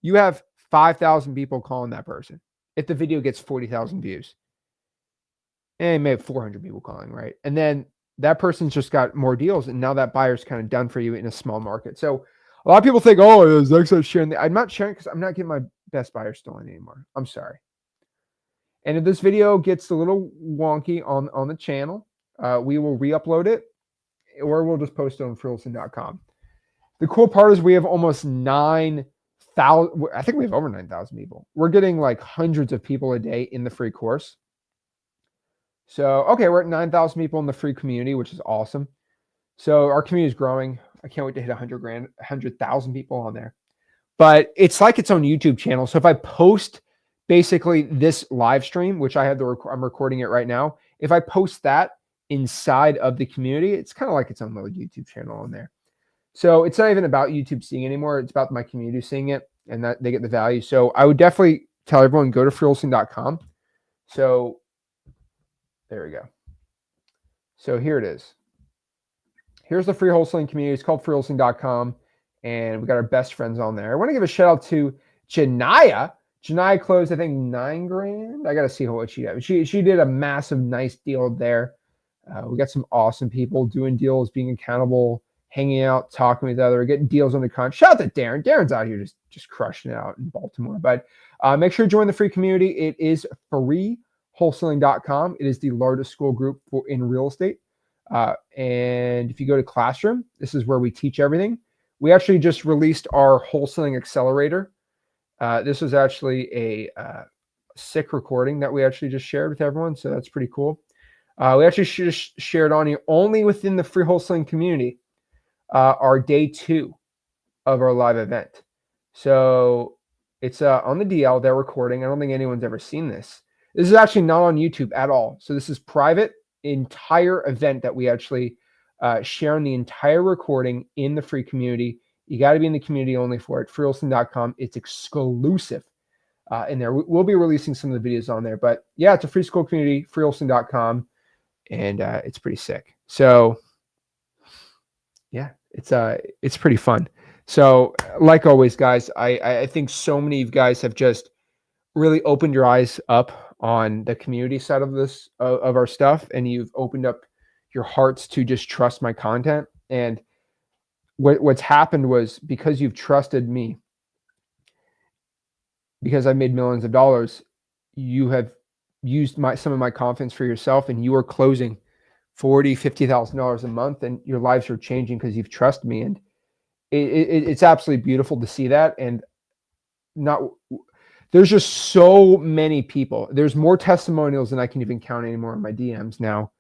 you have 5,000 people calling that person. If the video gets 40,000 views, and maybe 400 people calling, right? And then that person's just got more deals, and now that buyer's kind of done for you in a small market. So a lot of people think, oh, Zach's not sharing. I'm not sharing because I'm not getting my best buyer stolen anymore. I'm sorry. And if this video gets a little wonky on the channel, we will re-upload it, or we'll just post it on Wholesaling.com. The cool part is we have almost 9,000. I think we have over 9,000 people. We're getting like hundreds of people a day in the free course. So, okay, we're at 9,000 people in the free community, which is awesome. So our community is growing. I can't wait to hit 100,000 people on there. But it's like its own YouTube channel. So if I post basically this live stream, which I have I'm recording it right now. If I post that inside of the community, it's kind of like its own little YouTube channel on there. So it's not even about YouTube seeing anymore. It's about my community seeing it and that they get the value. So I would definitely tell everyone, go to freewholesaling.com. So there we go. So here it is. Here's the free wholesaling community. It's called freewholesaling.com. And we got our best friends on there. I want to give a shout out to Janaya. Janaya closed, I think, 9 grand. I got to see what she did. She did a massive, nice deal there. We got some awesome people doing deals, being accountable, hanging out, talking with each other, getting deals on the contract. Shout out to Darren. Darren's out here just crushing it out in Baltimore. But make sure to join the free community. It is freewholesaling.com. It is the largest school group in real estate. And if you go to Classroom, this is where we teach everything. We actually just released our wholesaling accelerator. This was actually a sick recording that we actually just shared with everyone. So that's pretty cool. We actually just shared on here only within the free wholesaling community, our day 2 of our live event. So it's on the DL, they're recording. I don't think anyone's ever seen this. This is actually not on YouTube at all. So this is private entire event that we actually sharing the entire recording in the free community. You got to be in the community only for it. freewholesaling.com. It's exclusive in there. We'll be releasing some of the videos on there. But yeah, it's a free school community, freewholesaling.com. And it's pretty sick. So yeah, it's pretty fun. So like always, guys, I think so many of you guys have just really opened your eyes up on the community side of this, of our stuff. And you've opened up your hearts to just trust my content. And what's happened was, because you've trusted me, because I made millions of dollars, you have used some of my confidence for yourself, and you are closing $40,000-$50,000 a month, and your lives are changing because you've trusted me. And it's absolutely beautiful to see that. And there's just so many people. There's more testimonials than I can even count anymore in my DMs now.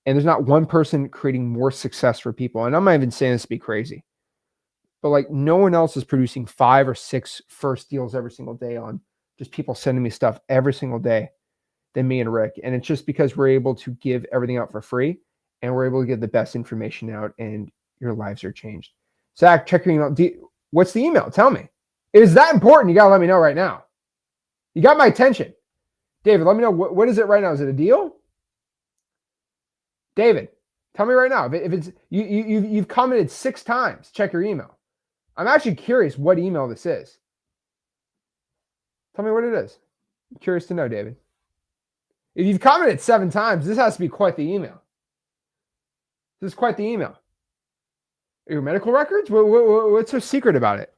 And there's not one person creating more success for people. And I'm not even saying this to be crazy, but like no one else is producing 5 or 6 first deals every single day on just people sending me stuff every single day than me and Rick. And it's just because we're able to give everything out for free, and we're able to get the best information out, and your lives are changed. Zach, check your email. What's the email? Tell me. It is that important. You got to let me know right now. You got my attention. David, let me know. What is it right now? Is it a deal? David, tell me right now. If it's you've commented 6 times, check your email. I'm actually curious what email this is. Tell me what it is. I'm curious to know, David. If you've commented 7 times, this has to be quite the email. This is quite the email. Your medical records? What's so secret about it?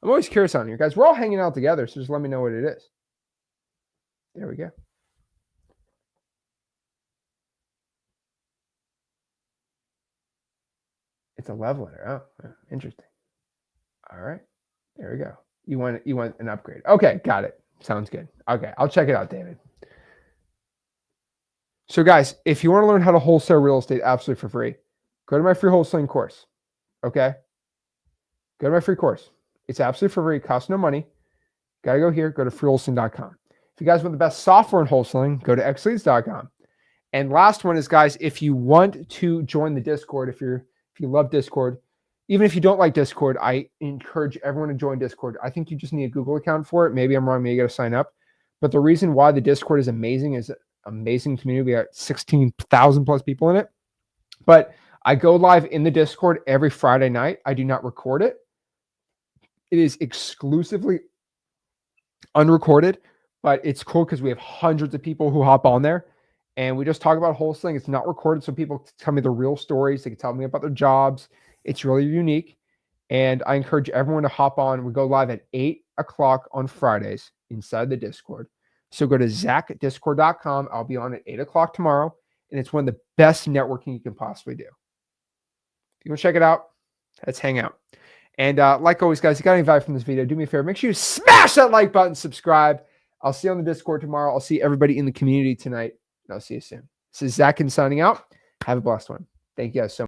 I'm always curious on you guys. We're all hanging out together, so just let me know what it is. There we go. It's a love letter. Oh, interesting. All right. There we go. You want an upgrade. Okay, got it. Sounds good. Okay, I'll check it out, David. So guys, if you want to learn how to wholesale real estate absolutely for free, go to my free wholesaling course. Okay? Go to my free course. It's absolutely for free. It costs no money. Got to go here. Go to freewholesaling.com. If you guys want the best software in wholesaling, go to Xleads.com. And last one is, guys, if you want to join the Discord, if you love Discord, even if you don't like Discord, I encourage everyone to join Discord. I think you just need a Google account for it. Maybe I'm wrong. Maybe you got to sign up. But the reason why the Discord is amazing is amazing community. We got 16,000 plus people in it. But I go live in the Discord every Friday night. I do not record it. It is exclusively unrecorded, but it's cool because we have hundreds of people who hop on there and we just talk about wholesaling. It's not recorded, so people tell me the real stories. They can tell me about their jobs. It's really unique. And I encourage everyone to hop on. We go live at 8 o'clock on Fridays inside the Discord. So go to ZachDiscord.com. I'll be on at 8 o'clock tomorrow. And it's one of the best networking you can possibly do. If you want to check it out, let's hang out. And like always, guys, if you got any value from this video, do me a favor. Make sure you smash that like button, subscribe. I'll see you on the Discord tomorrow. I'll see everybody in the community tonight. And I'll see you soon. This is Zach Ginn signing out. Have a blessed one. Thank you guys so much.